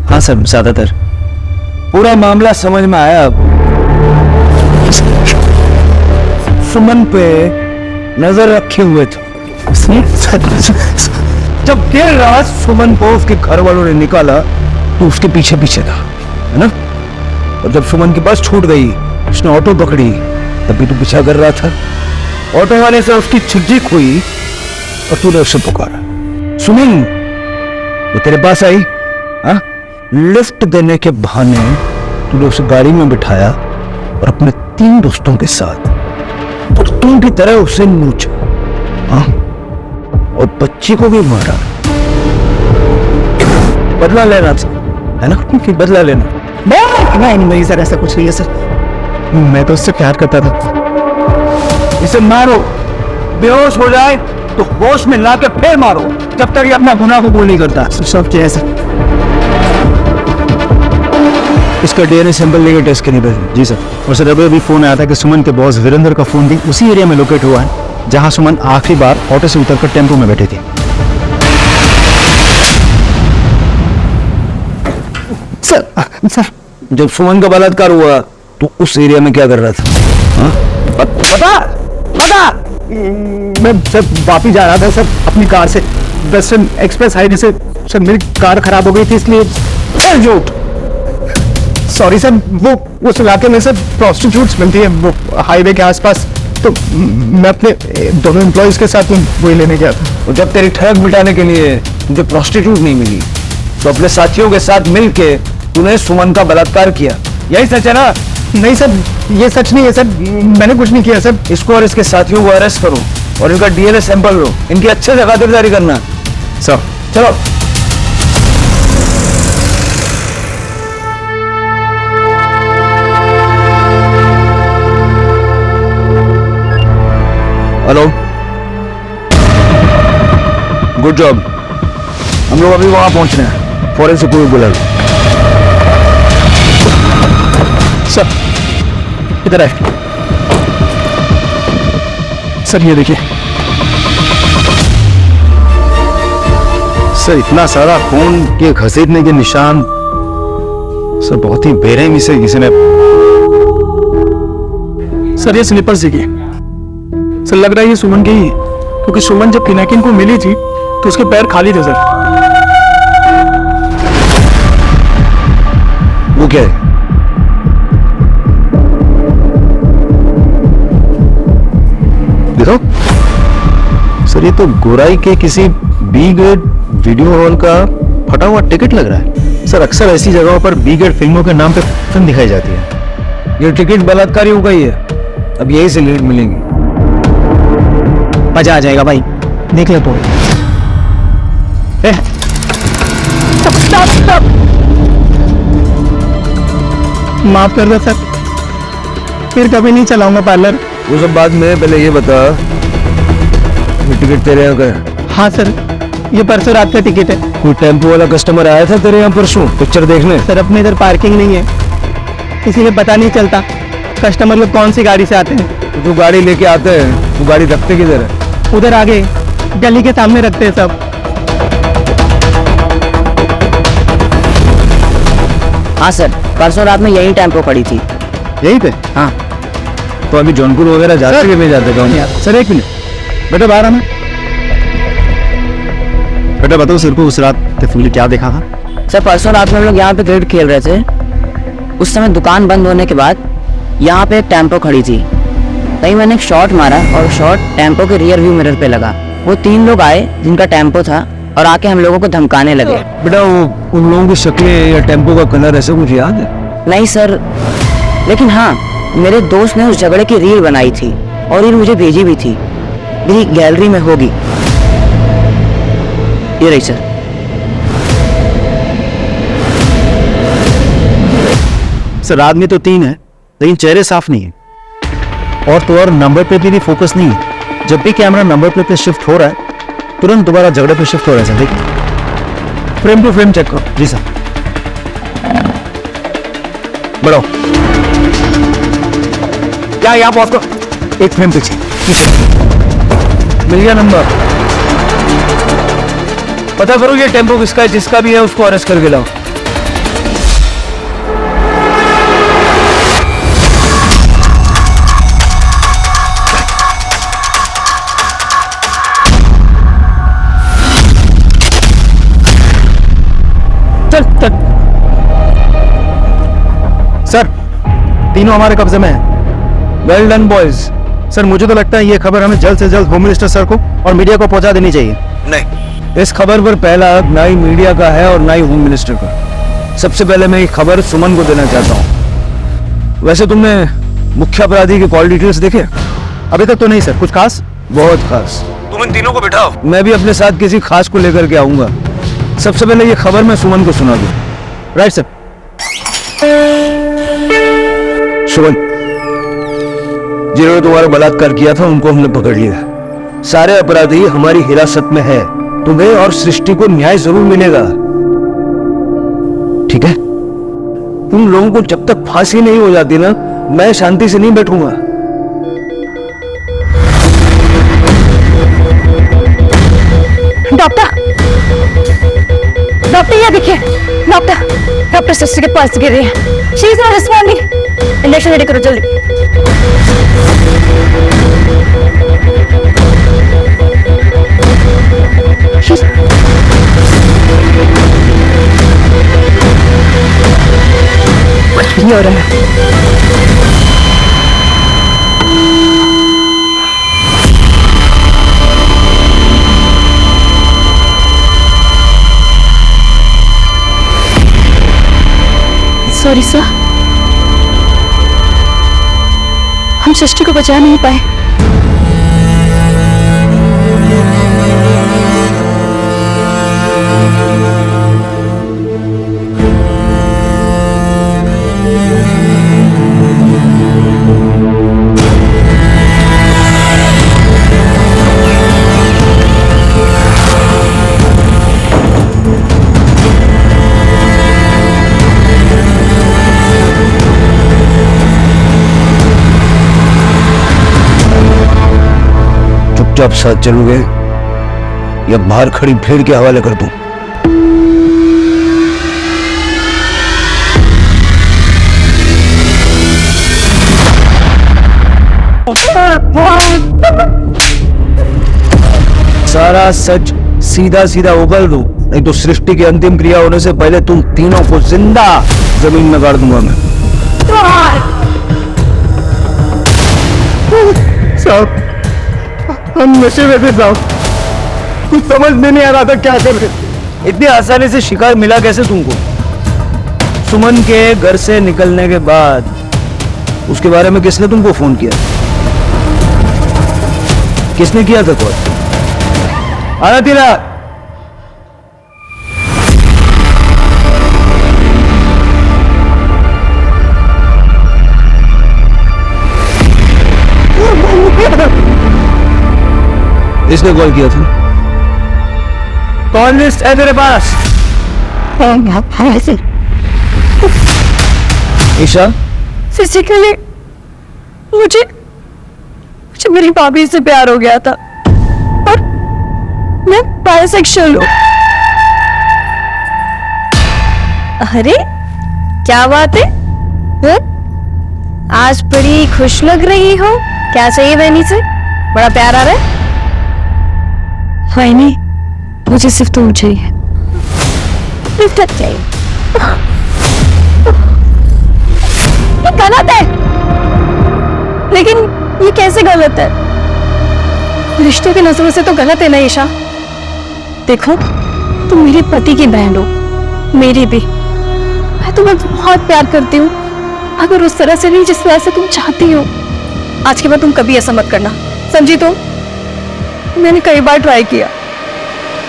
हाँ सर, ज्यादातर। पूरा मामला समझ में आया अब। सुमन पे नजर रखे हुए थे। जब देर रात सुमन को उसके घर वालों ने निकाला तो उसके पीछे पीछे था, है ना? और जब सुमन की बस छूट गई, उसने ऑटो पकड़ी, तभी तो पीछा कर रहा था। ऑटो वाले से उसकी छिक हुई और तूने उससे पुकारा, सुमन। वो तेरे पास आई, हाँ? लिफ्ट देने के बहाने तूने उसे गाड़ी में बिठाया और अपने 3 दोस्तों के साथ कुत्तों की तरह उसे नोचा, हाँ? और बच्ची को भी मारा। बदला लेना था, है ना? कि बदला लेना। नहीं सर, ऐसा कुछ नहीं है सर। मैं तो उससे प्यार करता था। इसे मारो, बेहोश हो जाए तो होश में लाके फिर मारो, जब तक ये अपना गुनाह कबूल नहीं करता। सब चाहिए सर। इसका डीएनए सैंपल लेके टेस्ट करनी पड़ेगी। जी सर। और सर, अभी फोन आया था कि सुमन के बॉस वीरेंद्र का फोन भी उसी एरिया में लोकेट हुआ है जहां सुमन आखिरी बार ऑटो से उतरकर टेम्पो में बैठी थी। सर, जब सुमन का बलात्कार हुआ तो उस एरिया में क्या कर रहा था? हाँ? पता मैं सर वापिस जा रहा था सर अपनी कार से, वेस्टर्न एक्सप्रेस हाईवे से। सर, मेरी कार खराब हो गई थी, इसलिए झूठ। सॉरी सर, वो उस इलाके में सर प्रोस्टिट्यूट्स मिलती है वो हाईवे के आसपास, तो मैं अपने दोनों एम्प्लॉयज के साथ वही लेने गया था। और जब तेरी ठग मिटाने के लिए मुझे प्रोस्टिट्यूट नहीं मिली तो अपने साथियों के साथ मिलके तूने सुमन का बलात्कार किया, यही सच है ना? नहीं सर, ये सच नहीं है सर, मैंने कुछ नहीं किया सर। इसको और इसके साथियों को अरेस्ट करो और इनका डीएनए सैंपल लो, इनकी अच्छे से खातिरदारी करना। सर चलो। Hello, good job. हम लोग अभी वहां पहुंच रहे हैं, फॉरेंसिक को भी बुला लो। सर, इधर आए। सर, ये देखिए। सर, इतना सारा खून के घसीटने के निशान, सर बहुत ही बेरहमी से किसी ने। सर, ये स्लीपर्स देखिए। सर, लग रहा है ये सुमन की ही, क्योंकि सुमन जब पिनाकिन को मिली थी तो उसके पैर खाली थे सर। वो क्या है? देखो सर, ये तो गोराई के किसी बी ग्रेड वीडियो हॉल का फटा हुआ टिकट लग रहा है। सर, अक्सर ऐसी जगहों पर बी ग्रेड फिल्मों के नाम पे फिल्म दिखाई जाती है। ये टिकट बलात्कारियों का ही है, अब यही से लीड मिलेंगी। मजा आ जाएगा भाई, देख ले तो। माफ कर दो सर, फिर कभी नहीं चलाऊंगा पार्लर। वो सब बाद में, पहले ये बता ये टिकट तेरे यहाँ का है? हाँ सर, ये परसों रात का टिकट है। कोई टेम्पो वाला कस्टमर आया था तेरे यहाँ परसों पिक्चर देखने? सर अपने इधर पार्किंग नहीं है, इसीलिए पता नहीं चलता कस्टमर लोग कौन सी गाड़ी से आते हैं। तो जो गाड़ी लेके आते हैं वो गाड़ी रखते किधर है? उधर आगे गली के सामने रखते हैं सब। हाँ सर, परसों रात में यही टेम्पो खड़ी थी। यहीं पे? हाँ। तो अभी जौनपुर वगैरह जाते कि नहीं जाते कौन? सर एक मिनट बेटा, बाहर आना। बेटा बताओ सर को उस रात तुमने क्या देखा था? सर परसों रात में हम लोग यहाँ पे क्रिकेट खेल रहे थे। उस समय दुकान बंद होने के बाद यहाँ पे एक टेम्पो खड़ी थी। तभी मैंने एक शॉट मारा और शॉट टेम्पो के रियर व्यू मिरर पे लगा। वो 3 लोग आए जिनका टेम्पो था और आके हम लोगों को धमकाने लगे। बेटा वो उन लोगों की शक्लें या टेम्पो का कलर ऐसे कुछ याद है? नहीं सर, लेकिन हाँ मेरे दोस्त ने उस झगड़े की रील बनाई थी और रील मुझे भेजी भी थी। मेरी गैलरी में होगी, ये रही सर। सर आदमी तो 3 है लेकिन चेहरे साफ नहीं है, और तो और नंबर प्लेट पे भी फोकस नहीं है। जब भी कैमरा नंबर प्लेट पे शिफ्ट हो रहा है तुरंत दोबारा झगड़े पे शिफ्ट हो रहा है। सर देखिए, फ्रेम टू फ्रेम चेक करो। जी सर। बढ़ाओ, क्या यहाँ पहुंच को एक फ्रेम पीछे। मिल गया नंबर। पता करो ये टेम्पो किसका है, जिसका भी है उसको अरेस्ट करके लाओ। चल चल। सर तीनों हमारे कब्जे में हैं। Well done boys. सर मुझे तो लगता है ये खबर हमें जल्द से जल्द होम मिनिस्टर सर को और मीडिया को पहुंचा देनी चाहिए। नहीं, इस खबर पर पहला हक ना ही मीडिया का है और ना ही होम मिनिस्टर का। सबसे पहले मैं ये खबर सुमन को देना चाहता हूँ। वैसे तुमने मुख्य अपराधी के कॉल डिटेल्स देखे? अभी तक तो नहीं सर। कुछ खास? बहुत खास। तुम इन तीनों को बिठाओ, मैं भी अपने साथ किसी खास को लेकर के आऊंगा। सबसे पहले ये खबर मैं सुमन को सुना दूं। Right sir. सुमन, जिन्होंने तुम्हारा बलात्कार किया था उनको हमने पकड़ लिया। सारे अपराधी हमारी हिरासत में है। तुम्हें और सृष्टि को न्याय जरूर मिलेगा, ठीक है? तुम लोगों को जब तक फांसी नहीं हो जाती ना, मैं शांति से नहीं बैठूंगा। डॉक्टर, डॉक्टर ये देखिए, डॉक्टर, डॉक्टर सिस्टर के पास गिर रही है। She is not responding. Injection ready करो जल्दी। ये हो रहा है। सॉरी सर, हम सृष्टि को बचा नहीं पाए। चुपचाप साथ चलोगे या बाहर खड़ी भीड़ के हवाले कर दूं? सारा सच सीधा सीधा उगल दूं, नहीं तो सृष्टि की अंतिम क्रिया होने से पहले तुम तीनों को जिंदा जमीन में गाड़ दूंगा मैं। साहब हम नशे में थे साहब, कुछ समझ में नहीं आ रहा था क्या कर रहे। इतनी आसानी से शिकार मिला कैसे तुमको? सुमन के घर से निकलने के बाद उसके बारे में किसने तुमको फोन किया? किसने किया था कॉल? आना तेरा। किसने कॉल किया था? कौन लिस्ट है तेरे पास? ईशा, फिजिकली मुझे मेरी भाभी से प्यार हो गया था और मैं बायसेक्सुअल हूँ। अरे क्या बात है? आज बड़ी खुश लग रही हो। क्या चाहिए बहनी से? बड़ा प्यार आ रहा है? बहनी, मुझे सिर्फ तुम चाहिए। सिर्फ चाहिए। ये गलत है। लेकिन ये कैसे गलत है? रिश्ते की नजरों से तो गलत है ना ईशा। देखो, तुम मेरे पति की बहन हो, मेरी भी। मैं तुम्हें बहुत प्यार करती हूँ, अगर उस तरह से नहीं जिस तरह से तुम चाहती हो। आज के बाद तुम कभी ऐसा मत करना, समझी तुम? मैंने कई बार ट्राई किया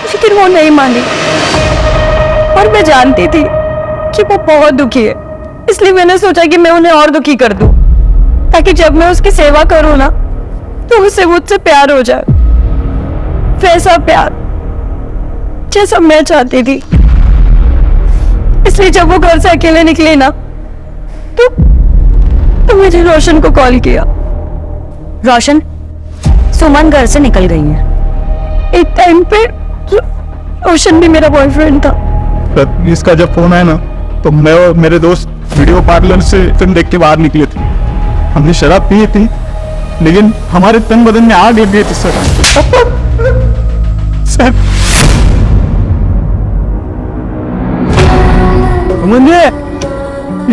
लेकिन वो नहीं मानी और मैं जानती थी कि वो बहुत दुखी है, इसलिए मैंने सोचा कि मैं उन्हें और दुखी कर दूं ताकि जब मैं उसकी सेवा करूं ना तो उसे मुझसे प्यार हो जाए, वैसा प्यार जैसा मैं चाहती थी। इसलिए जब वो घर से अकेले निकली ना तो मैंने रोशन को कॉल किया। रोशन, सुमन घर से निकल गई है। एक टाइम पे रोशन भी मेरा बॉयफ्रेंड था। पर इसका जब फोन आया ना तो मैं और मेरे दोस्त वीडियो पार्लर से फिल्म देख के बाहर निकले थे। हमने शराब पी थी लेकिन हमारे तन बदन में आग लग गई थी सर।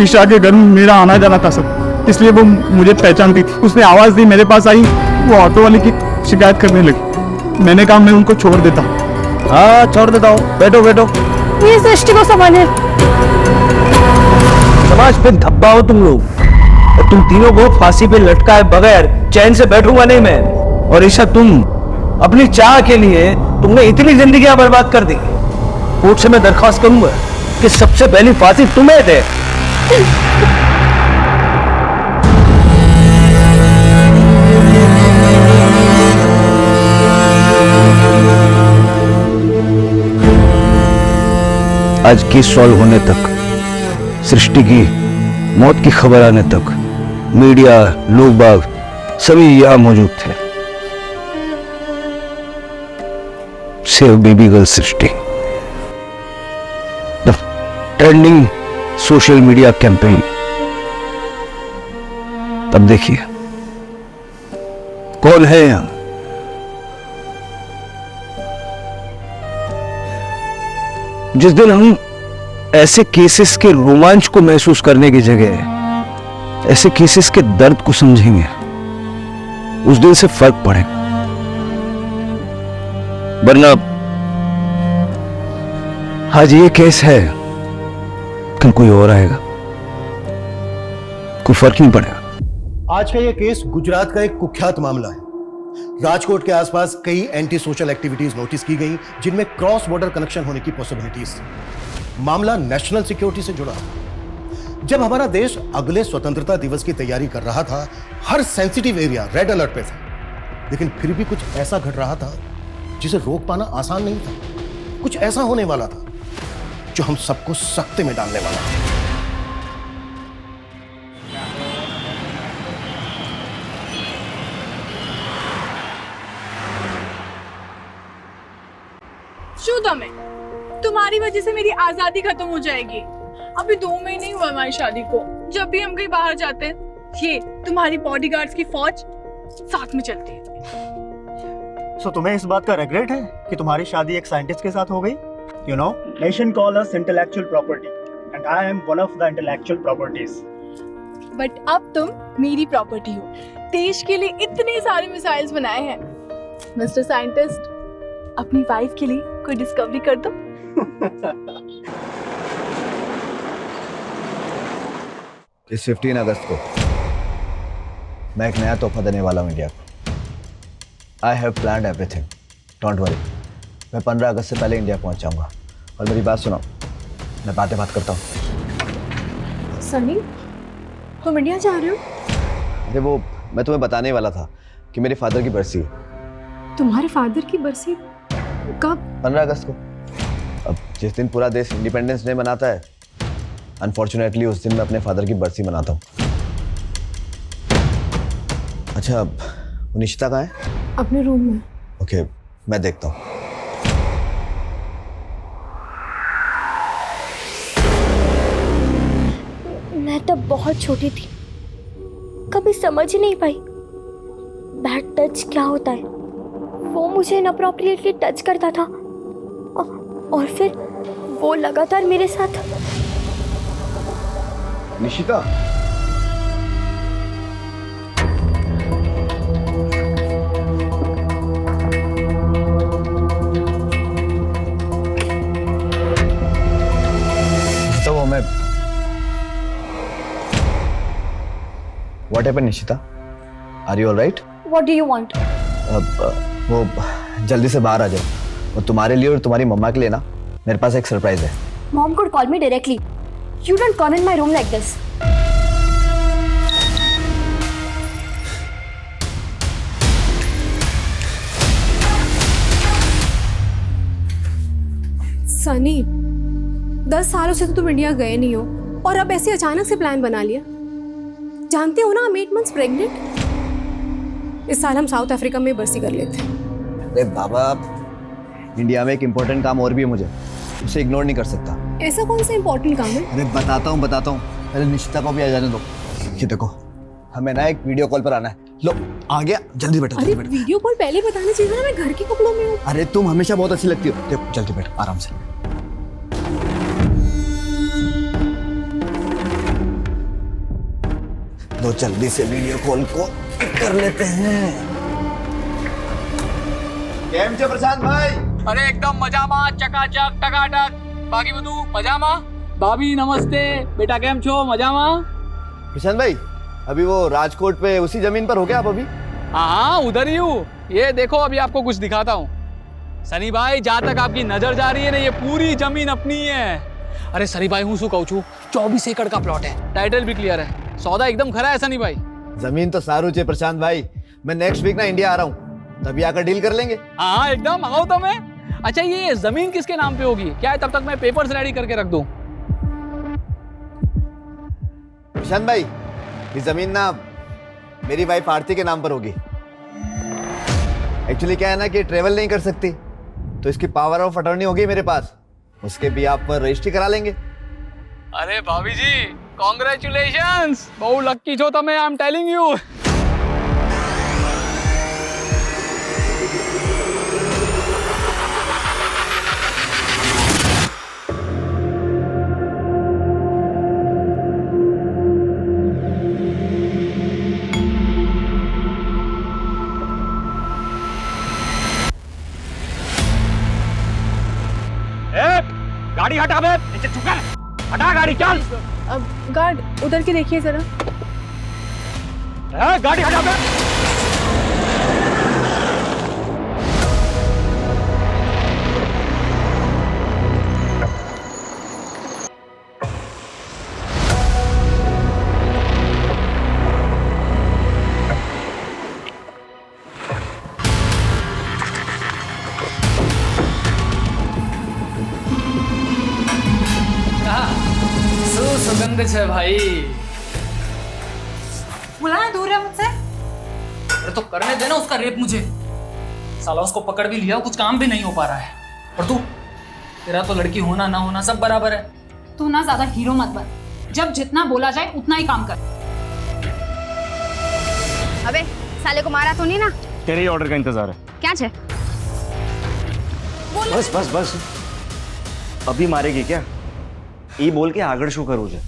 ईशा के घर में मेरा आना जाना था सर, इसलिए वो मुझे पहचानती थी। उसने आवाज दी, मेरे पास आई, वो ऑटो वाले की शिकायत करने लगी। मैंने कहा मैं उनको छोड़ देता। हाँ छोड़ देता हूँ, बैठो बैठो। ये सृष्टि को संभालिए। समाज पे धब्बा हो तुम लोग, और तुम तीनों को फांसी पे लटकाए बगैर चैन से बैठूंगा नहीं मैं। और ईशा, तुम अपनी चाह के लिए तुमने इतनी जिंदगियां बर्बाद कर दी। कोर्ट से मैं दरखास्त करूंगा कि सबसे पहली फांसी तुम्हें दे। आज केस सॉल्व होने तक, सृष्टि की मौत की खबर आने तक मीडिया, लोग बाग सभी यहां मौजूद थे। Save baby girl Srishti, the trending social media campaign. अब देखिए कौन है यहां। जिस दिन हम ऐसे केसेस के रोमांच को महसूस करने की जगह ऐसे केसेस के दर्द को समझेंगे, उस दिन से फर्क पड़ेगा। वरना आज ये केस है, कल कोई और आएगा, कोई फर्क नहीं पड़ेगा। आज का यह केस गुजरात का एक कुख्यात मामला है। राजकोट के आसपास कई एंटी सोशल एक्टिविटीज नोटिस की गई जिनमें क्रॉस बॉर्डर कनेक्शन होने की पॉसिबिलिटीज थी। मामला नेशनल सिक्योरिटी से जुड़ा। जब हमारा देश अगले स्वतंत्रता दिवस की तैयारी कर रहा था, हर सेंसिटिव एरिया रेड अलर्ट पे था, लेकिन फिर भी कुछ ऐसा घट रहा था जिसे रोक पाना आसान नहीं था। कुछ ऐसा होने वाला था जो हम सबको सख्ते में डालने वाला था। शुदा में तुम्हारी वजह से मेरी आजादी खत्म हो जाएगी। अभी 2 महीने ही हुआ हमारी शादी को। जब भी हम कहीं बाहर जाते हैं, ये तुम्हारी बॉडीगार्ड्स की फौज साथ में चलती है। सो तुम्हें इस बात का रिग्रेट है कि तुम्हारी शादी एक साइंटिस्ट के साथ हो गई? You know, nation call us intellectual property and I am one of the intellectual properties. But अब तुम मेरी प्रॉपर्टी हो। देश के लिए इतने सारे मिसाइल्स बनाए हैं। मिस्टर साइंटिस्ट, अपनी वाइफ के लिए कोई डिस्कवरी कर दो। इस 15 अगस्त को मैं एक नया तोहफा देने वाला हूँ इंडिया को। I have planned everything, don't worry. मैं 15 अगस्त से पहले इंडिया पहुंच जाऊंगा। और मेरी बात सुनो, मैं बात करता हूँ। सनी, तुम इंडिया जा रहे हो? अरे वो मैं तुम्हें बताने वाला था कि मेरे फादर की बरसी है। 15 अगस्त को मैं इंडिया पहुंच जाऊंगा। 15 अगस्त से पहले इंडिया पहुंच जाऊंगा। और मेरी बात सुनो, मैं बातें बात करता हूँ। सनी, तुम इंडिया जा रहे हो? अरे वो मैं तुम्हें बताने वाला था कि मेरे फादर की बरसी है। तुम्हारे फादर की बरसी कब? 15 अगस्त को। अब जिस दिन पूरा देश इंडिपेंडेंस डे मनाता है, अनफॉर्चुनेटली उस दिन मैं अपने फादर की बरसी मनाता हूँ। अच्छा, अब वो निशिता कहाँ है? अपने रूम में। ओके, मैं देखता हूँ। मैं तब बहुत छोटी थी, कभी समझ ही नहीं पाई बैड टच क्या होता है। वो मुझे इनअप्रोप्रिएटली टच करता था और फिर वो लगातार मेरे साथ। निशिता, तो वो मैं What happened, Nishita? Are you all right? What do you want? वो जल्दी से बाहर आ जाओ। वो तुम्हारे लिए और तुम्हारी मम्मा के लिए ना मेरे पास एक सरप्राइज है। Mom could call me directly. You don't come in my room like this. Sunny, 10 सालों से तो तुम इंडिया गए नहीं हो और अब ऐसे अचानक से प्लान बना लिया। जानते हो ना, I'm 8 months प्रेग्नेंट। इस साल हम साउथ अफ्रीका में बरसी कर लेते हैं। अरे बाबा, इंडिया में एक इम्पोर्टेंट काम और भी है मुझे, उसे इग्नोर नहीं कर सकता। ऐसा कौन सा इम्पोर्टेंट काम है? अरे बताता हूँ। पहले निशिता को भी आ जाने दो। ये देखो, हमें ना एक वीडियो कॉल पर आना है। लो, आ गया, जल्दी बैठो। अरे वीडियो कॉल पहले बताना चाहिए ना, मैं घर के कपड़ों में हूँ। अरे तुम हमेशा बहुत अच्छी लगती हो। देखो, जल्दी बैठो, आराम से। लो, जल्दी से वीडियो कॉल को कर लेते हैं। केम छे प्रशांत भाई? अरे एकदम मजाમાં ચકાચક ટકાટક બાકી બધું મજામાં ભાભી નમસ્તે બેટા કેમ છો મજામાં प्रशांत भाई, अभी वो राजकोट पे उसी जमीन पर हो गया आप अभी? हाँ उधर ही हूँ ये देखो अभी आपको कुछ दिखाता हूँ सनी भाई जहाँ तक आपकी नजर जा रही है ना ये पूरी जमीन अपनी है अरे सनी भाई हूँ शू कहूँ छू 24 एकड़ का प्लॉट है टाइटल भी क्लियर है सौदा एकदम खरा है सनी भाई जमीन तो सारू छे प्रशांत भाई मैं नेक्स्ट वीक ना इंडिया आ रहा हूँ तभी आकर डील कर लेंगे हाँ एकदम आओ तो मैं अच्छा ये जमीन किसके नाम पे होगी क्या है तब तक मैं पेपर्स रेडी करके रख दूं प्रशांत भाई ये जमीन ना मेरी वाइफ आरती के नाम पर होगी एक्चुअली क्या है ना कि ट्रेवल नहीं कर सकती तो इसकी पावर ऑफ अटॉर्नी होगी मेरे पास उसके भी आप पर रजिस्ट्री करा लेंगे अरे भाभी जी कॉन्ग्रेचुलेशंस बहु लक्की छो तमे आई एम टेलिंग यू गाड़ी हटा बे नीचे झुक हटा गाड़ी चल अब गार्ड उधर के देखिए जरा गाड़ी हटा बे सुगंध है भाई बुलाना दूर है मुझसे अरे तो करने देना उसका रेप मुझे साला उसको पकड़ भी लिया कुछ काम भी नहीं हो पा रहा है और तू तेरा तो लड़की होना ना होना सब बराबर है तू ना ज्यादा हीरो मत बन जब जितना बोला जाए उतना ही काम कर अबे साले को मारा तो नहीं ना तेरे ही ऑर्डर का इंतजार है क्या छे बस बस बस अभी मारेगी क्या ये बोल के आगड़ शू करूँ जे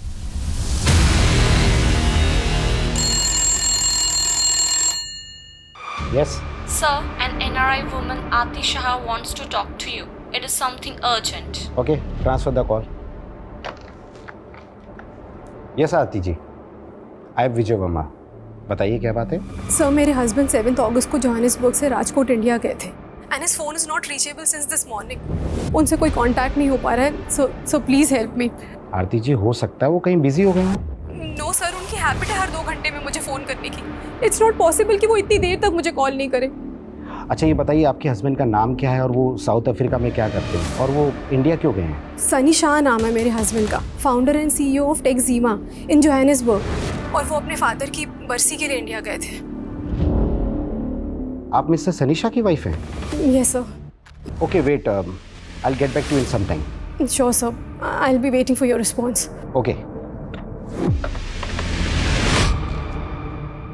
Yes. Sir, an NRI woman Aati Shah wants to talk to you. It is something urgent. Okay, transfer the call. Yes, आती जी. I am विजय वर्मा. बताइए क्या बात है? सर मेरे हस्बैंड 7 अगस्त को जोहानिसबर्ग से राजकोट इंडिया गए थे and his phone is not reachable since this morning उनसे कोई कांटेक्ट नहीं हो पा रहा है सो प्लीज हेल्प मी आरती जी हो सकता है वो कहीं बिजी हो गए हों नो सर उनकी हैबिट है हर 2 घंटे में मुझे फोन करने की इट्स नॉट पॉसिबल कि वो इतनी देर तक मुझे कॉल नहीं करे अच्छा ये बताइए आपके हस्बैंड का नाम क्या है और वो साउथ अफ्रीका में क्या करते हैं और वो इंडिया क्यों गए हैं? सनी शाह नाम है मेरे हस्बैंड का, founder and CEO of Tekzima in Johannesburg, और वो अपने फादर की बरसी के लिए इंडिया गए थे। आप मिस्टर सनी शाह की वाइफ हैं? Yes sir. Okay wait, I will get back to in some time. Sure sir, I will be waiting for your response. Okay,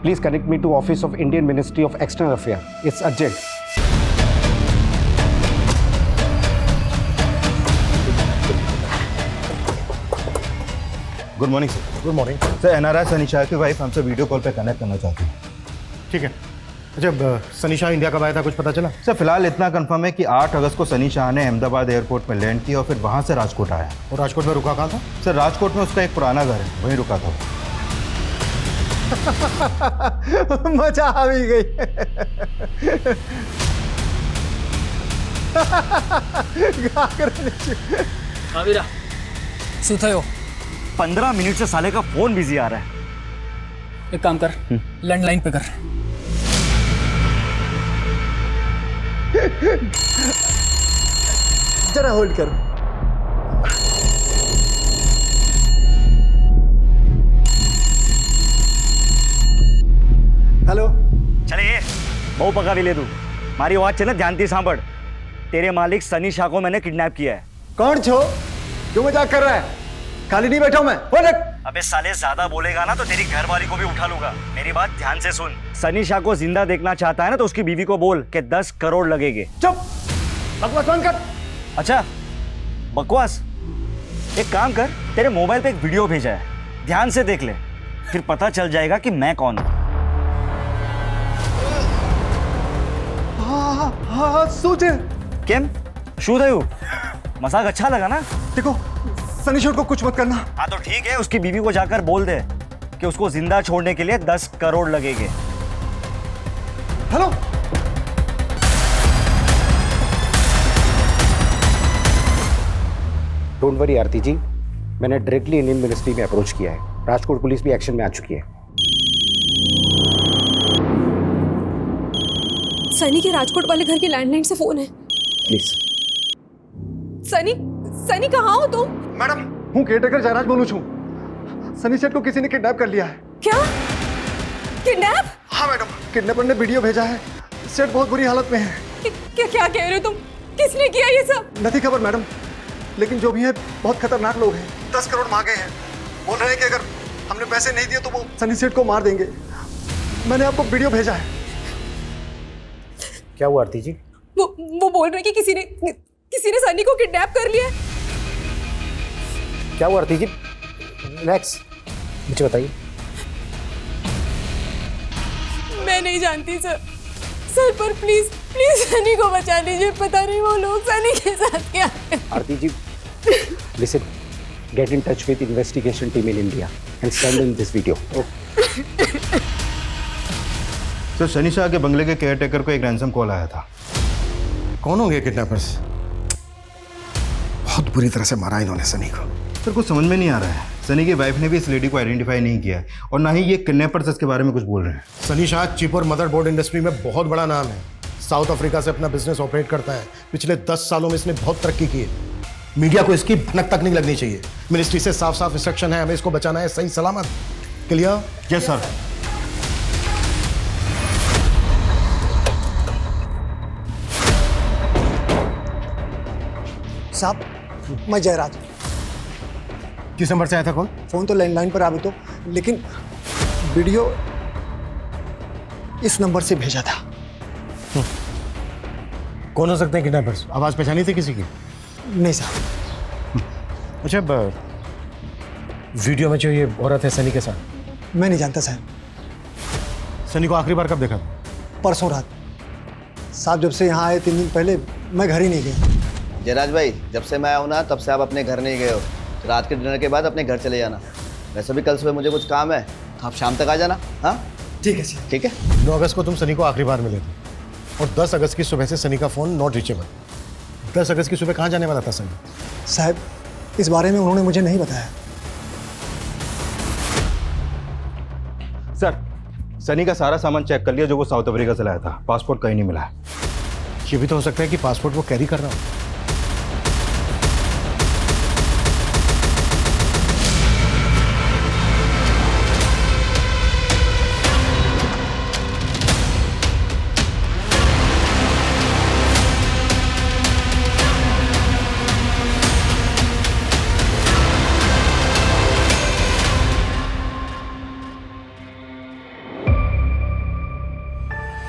please connect me to office of Indian ministry of external affair, it's urgent. Good morning sir. Good morning sir, NRI Sunny Shah की wife हमसे video call पे connect करना चाहती है। ठीक है। अच्छा, Sunny Shah India कब आया था, कुछ पता चला? सर फिलहाल इतना कंफर्म है कि 8 अगस्त को सनी शाह ने अहमदाबाद एयरपोर्ट में लैंड किया और फिर वहाँ से राजकोट आया। और राजकोट में रुका कहाँ था? सर राजकोट में उसका एक पुराना घर है, वहीं रुका था। मजा आ भी गई। आविरा सुथयो 15 मिनट से साले का फोन बिजी आ रहा है। एक काम कर, लैंडलाइन पे कर। जरा होल्ड करो। हेलो। चले ये बहु पका भी ले तू, मारी आवाज चले ध्यान से सांभड़। तेरे मालिक सनी शाह को मैंने किडनैप किया है। कौन छो? क्यों मजाक कर रहा है? खाली नहीं बैठा हूं मैं। बोल। अबे साले ज्यादा बोलेगा ना तो तेरी घरवाली को भी उठा लूंगा। मेरी बात ध्यान से सुन। सनी शाह को जिंदा देखना चाहता है ना तो उसकी बीवी को बोल कि 10 करोड़ लगेंगे। चुप, बकवास बंद कर। अच्छा बकवास, एक काम कर, तेरे मोबाइल पे एक वीडियो भेजा है, ध्यान से देख ले, फिर पता चल जाएगा कि मैं कौन हूं। हाँ सूझे। केम शू थयु? मजाक अच्छा लगा ना? देखो सनी शाह को कुछ मत करना। हाँ तो ठीक है, उसकी बीवी को जाकर बोल दे कि उसको जिंदा छोड़ने के लिए 10 करोड़ लगेंगे। हेलो। डोंट वरी आरती जी, मैंने डायरेक्टली इंडियन मिनिस्ट्री में अप्रोच किया है। राजकोट पुलिस भी एक्शन में आ चुकी है। सनी के राजकोट वाले घर के लैंडलाइन से फोन है। प्लीज। सनी, सनी कहाँ हो तुम? मैडम, हूँ केयरटेकर जयराज बोलूँ छू। सनी सेठ को किसी ने किडनैप कर लिया है। क्या? किडनैप? हाँ मैडम, किडनैपर ने वीडियो भेजा है। सेठ बहुत बुरी हालत में है। क्या क्या कह रहे हो तुम? किसने किया ये सब? नहीं खबर मैडम, लेकिन जो भी है बहुत खतरनाक लोग हैं। 10 करोड़ मांगे हैं। बोल रहे हैं कि अगर हमने पैसे नहीं दिए तो वो सनी सेठ को मार देंगे। मैंने आपको वीडियो भेजा है। क्या हुआ आरती जी? वो बोल रहे हैं कि किसी ने सनी को किडनैप कर लिया है। क्या हुआ आरती जी? रिलैक्स, मुझे बताइए। मैं नहीं जानती सर। सर पर प्लीज प्लीज सनी को बचा लीजिए। पता नहीं वो लोग सनी के साथ क्या। Aarti ji, listen, get in touch with investigation team in India and send in this video. Sir Sunny Shah के बंगले के केयरटेकर को एक रैंसम कॉल आया था। कौन होंगे किडनैपर्स? बहुत बुरी तरह से मारा इन्होंने सनी को। सर कुछ समझ में नहीं आ रहा है। सनी की वाइफ ने भी इस लेडी को आइडेंटिफाई नहीं किया है और ना ही ये किडनैपर्स इसके बारे में कुछ बोल रहे हैं। सनी शाह चिप और मदरबोर्ड इंडस्ट्री में बहुत बड़ा नाम है। साउथ अफ्रीका से अपना बिजनेस ऑपरेट करता है। पिछले 10 सालों में इसने बहुत तरक्की की है। मीडिया को इसकी भनक तक नहीं लगनी चाहिए। मिनिस्ट्री से साफ साफ इंस्ट्रक्शन है, हमें इसको बचाना है सही सलामत। क्लियर? Yes sir. साहब, मैं जयराज। किस नंबर से आया था कॉल? फोन तो लैंडलाइन पर आवे तो, लेकिन वीडियो इस नंबर से भेजा था। कौन हो सकते हैं किडनैपर्स? आवाज पहचानी थी किसी की? नहीं साहब। अच्छा, वीडियो में जो ये औरत है सनी के साथ, मैं नहीं जानता साहब। सनी को आखिरी बार कब देखा? परसों रात। साहब जब से यहाँ आए 3 दिन पहले मैं घर ही नहीं गया। जयराज भाई, जब से मैं आया हूं ना तब से आप अपने घर नहीं गए हो। रात के डिनर के बाद अपने घर चले जाना। वैसे भी कल सुबह मुझे कुछ काम है, आप शाम तक आ जाना। हाँ ठीक है सर। ठीक है। 9 अगस्त को तुम सनी को आखिरी बार मिले थे और 10 अगस्त की सुबह से सनी का फोन नॉट रीचेबल। 10 अगस्त की सुबह कहाँ जाने वाला था सनी? साहब इस बारे में उन्होंने मुझे नहीं बताया। सर सनी का सारा सामान चेक कर लिया जो वो साउथ अफ्रीका से लाया था। पासपोर्ट कहीं नहीं मिला है। ये भी तो हो सकता है कि पासपोर्ट वो कैरी कर रहा हो।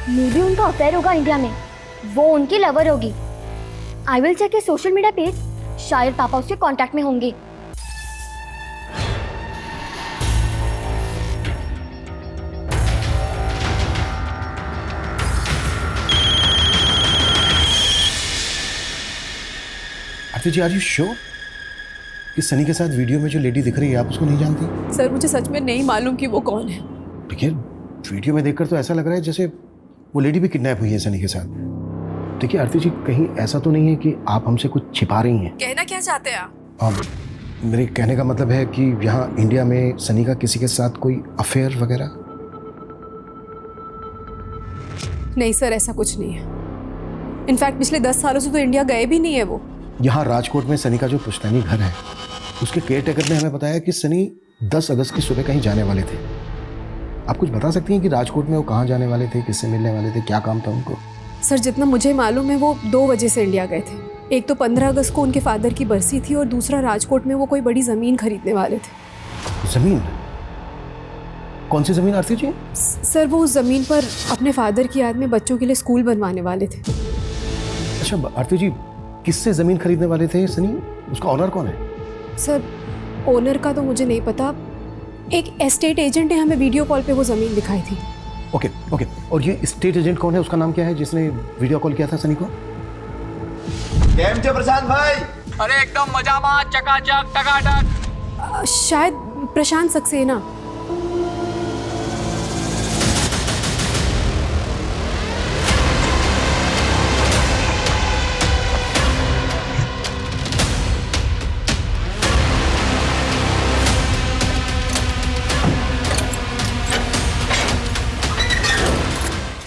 मे भी उनका अफेयर होगा इंडिया में, वो उनकी लवर होगी। I will check his social media page, शायद पापा उसके कांटेक्ट में होंगे। Aarti ji, are you sure कि सनी के साथ वीडियो में जो लेडी दिख रही है आप उसको नहीं जानती? सर मुझे सच में नहीं मालूम कि वो कौन है। देखिए, वीडियो में देखकर तो ऐसा लग रहा है जैसे वो लेडी भी किडनैप हुई है सनी के साथ। देखिए आरती जी, कहीं ऐसा तो नहीं है कि आप हमसे कुछ छिपा रही हैं? कहना क्या चाहते हैं आप? मेरे कहने का मतलब है कि यहाँ इंडिया में सनी का किसी के साथ कोई अफेयर वगैरह? नहीं सर, ऐसा कुछ नहीं है। इनफैक्ट पिछले 10 सालों से तो इंडिया गए भी नहीं है वो। यहाँ राजकोट में सनी का जो पुश्तैनी घर है, उसके केयर टेकर ने हमें बताया कि सनी 10 अगस्त की सुबह कहीं जाने वाले थे। आप कुछ बता सकती हैं कि राजकोट में वो कहाँ जाने वाले थे, किससे मिलने वाले थे, क्या काम था उनको? सर जितना मुझे मालूम है वो 2 वजह से इंडिया गए थे। एक तो 15 अगस्त को उनके फादर की बरसी थी और दूसरा राजकोट में वो कोई बड़ी ज़मीन खरीदने वाले थे। जमीन? कौन सी जमीन आरती जी? सर वो उस ज़मीन पर अपने फादर की याद में बच्चों के लिए स्कूल बनवाने वाले थे। अच्छा आरती जी, किससे जमीन खरीदने वाले थे सनी? उसका ऑनर कौन है? सर ओनर का तो मुझे नहीं पता, एक एस्टेट एजेंट ने हमें वीडियो कॉल पे वो ज़मीन दिखाई थी। ओके ओके, और ये एस्टेट एजेंट कौन है, उसका नाम क्या है जिसने वीडियो कॉल किया था सनी को? केम छे प्रशांत भाई? अरे एकदम मजा में, चकाचक टकाटक। शायद प्रशांत सक्सेना।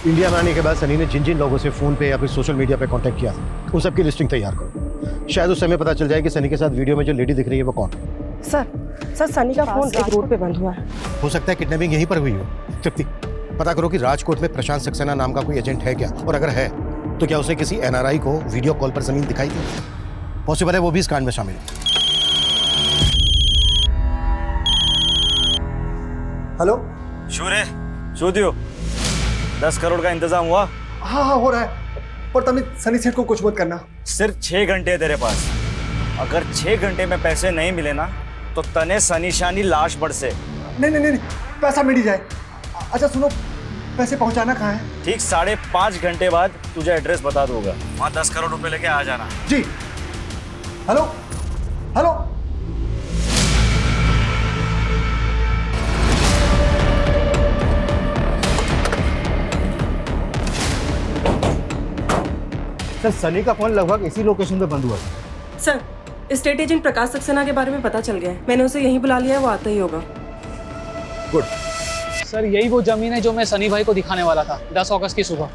इंडिया में आने के बाद सनी ने जिन जिन लोगों से फोन पे या फिर सोशल मीडिया पे कांटेक्ट किया था, उन सबकी लिस्टिंग तैयार करो। शायद उस समय पता चल जाए कि सनी के साथ वीडियो में जो लेडी दिख रही है वो कौन है। सर सनी का फोन एक रोड पे बंद हुआ है। हो सकता है किडनैपिंग यहीं पर हुई हो। तृप्ति, पता करो कि राजकोट में प्रशांत सक्सेना नाम का कोई एजेंट है क्या, और अगर है तो क्या उसने किसी NRI को वीडियो कॉल पर जमीन दिखाई थी? पॉसिबल है वो भी इस कांड में शामिल है। हेलो शूरे, शोधियो 10 करोड़ का इंतजाम हुआ? हाँ हाँ हो रहा है, पर तमित सनी सेठ को कुछ मत करना। सिर्फ 6 घंटे है तेरे पास। अगर 6 घंटे में पैसे नहीं मिले ना तो तने सनी शानी लाश बढ़ से। नहीं नहीं नहीं, पैसा मिल ही जाए। अच्छा सुनो, पैसे पहुंचाना कहाँ है? ठीक 5.5 घंटे बाद तुझे एड्रेस बता दूंगा, वहाँ 10 करोड़ रुपए लेके आ जाना। जी। हेलो हेलो, सर सनी का फोन लगभग इसी लोकेशन पे बंद हुआ था। सर स्टेट एजेंट प्रकाश सक्सेना के बारे में पता चल गया है, मैंने उसे यहीं बुला लिया है, वो आता ही होगा। गुड। सर यही वो जमीन है जो मैं सनी भाई को दिखाने वाला था 10 अगस्त की सुबह,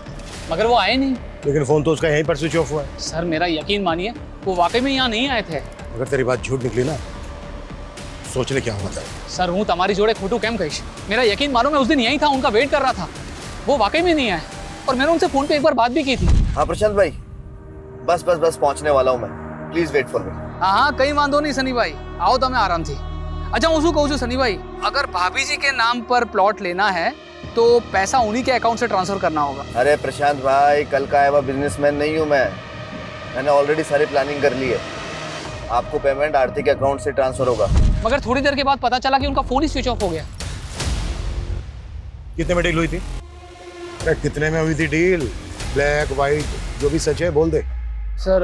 मगर वो आए नहीं। लेकिन फोन तो उसका यहीं पर स्विच ऑफ हुआ है। सर मेरा यकीन मानिए, वो वाकई में यहाँ नहीं आए थे। अगर तेरी बात झूठ निकली ना, सोच ले क्या हुआ था। सर हूँ तुम्हारी जोड़े खोटू केम कहीश, मेरा यकीन मानो मैं उस दिन यहीं था, उनका वेट कर रहा था। वो वाकई में नहीं आए और मैंने उनसे फोन पे एक बार बात भी की थी। हाँ प्रशांत भाई, बस बस बस पहुंचने वाला हूँ मैं, प्लीज वेट फॉर मी। हाँ हाँ कहीं वांधो नहीं सनी भाई, आओ तो मैं आराम थी। अच्छा उसको कहूँ सनी भाई, अगर भाभी जी के नाम पर प्लॉट लेना है तो पैसा उन्हीं के अकाउंट से ट्रांसफर करना होगा। अरे प्रशांत भाई, कल का आया हुआ बिजनेसमैन नहीं हूँ मैंने ऑलरेडी सारी प्लानिंग कर ली है। आपको पेमेंट आरती के अकाउंट से ट्रांसफर होगा। मगर थोड़ी देर के बाद पता चला कि उनका फोन ही स्विच ऑफ हो गया। कितने में डील हुई थी? अरे कितने में हुई थी डील? ब्लैक व्हाइट जो भी सच है बोल दे। सर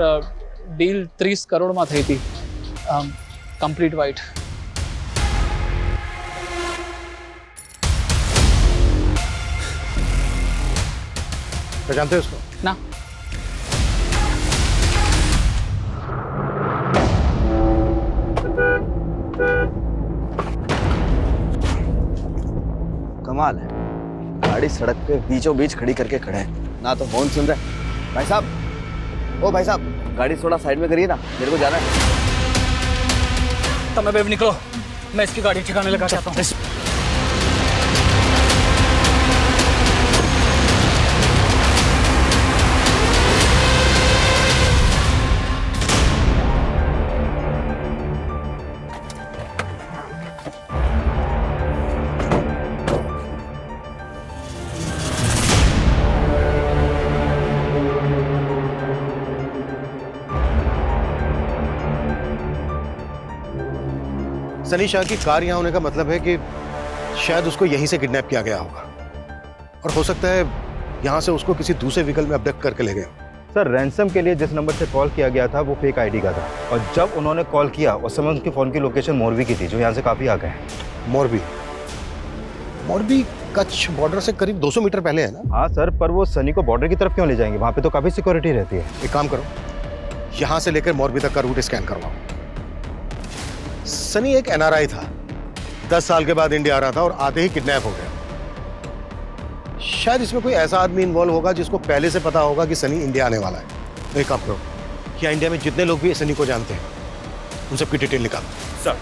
डील 30 करोड़ में थी कंप्लीट वाइट। जानते हो उसको? ना। कमाल है, गाड़ी सड़क पे बीचों बीच खड़ी करके खड़ा है, ना तो हॉर्न सुन रहा है। भाई साहब ओ भाई साहब, गाड़ी थोड़ा साइड में करिए ना, मेरे को जाना है। तब मैं निकलो, मैं इसकी गाड़ी ठिकाने लगा चाहता हूँ। सनी शाह की कार यहाँ होने का मतलब है कि शायद उसको यहीं से किडनैप किया गया होगा, और हो सकता है यहाँ से उसको किसी दूसरे व्हीकल में अबडक्ट करके ले गए। सर, रैंसम के लिए जिस नंबर से कॉल किया गया था वो फेक आईडी का था, और जब उन्होंने कॉल किया उस समय उनके फ़ोन की लोकेशन मोरबी की थी, जो यहाँ से काफ़ी आगे है। मोरबी? मोरबी कच्छ बॉर्डर से करीब 200 मीटर पहले है ना? हाँ सर, पर वो सनी को बॉर्डर की तरफ क्यों ले जाएंगे? वहाँ पे तो काफ़ी सिक्योरिटी रहती है। एक काम करो, यहाँ से लेकर मोरबी तक का रूट स्कैन करवाओ। सनी एक एनआरआई था, 10 साल के बाद इंडिया आ रहा था और आते ही किडनैप हो गया। शायद इसमें कोई ऐसा आदमी इन्वॉल्व होगा जिसको पहले से पता होगा कि सनी इंडिया आने वाला है। तो एक काम करो, क्या इंडिया में जितने लोग भी सनी को जानते हैं उन सबकी डिटेल निकालो। सर,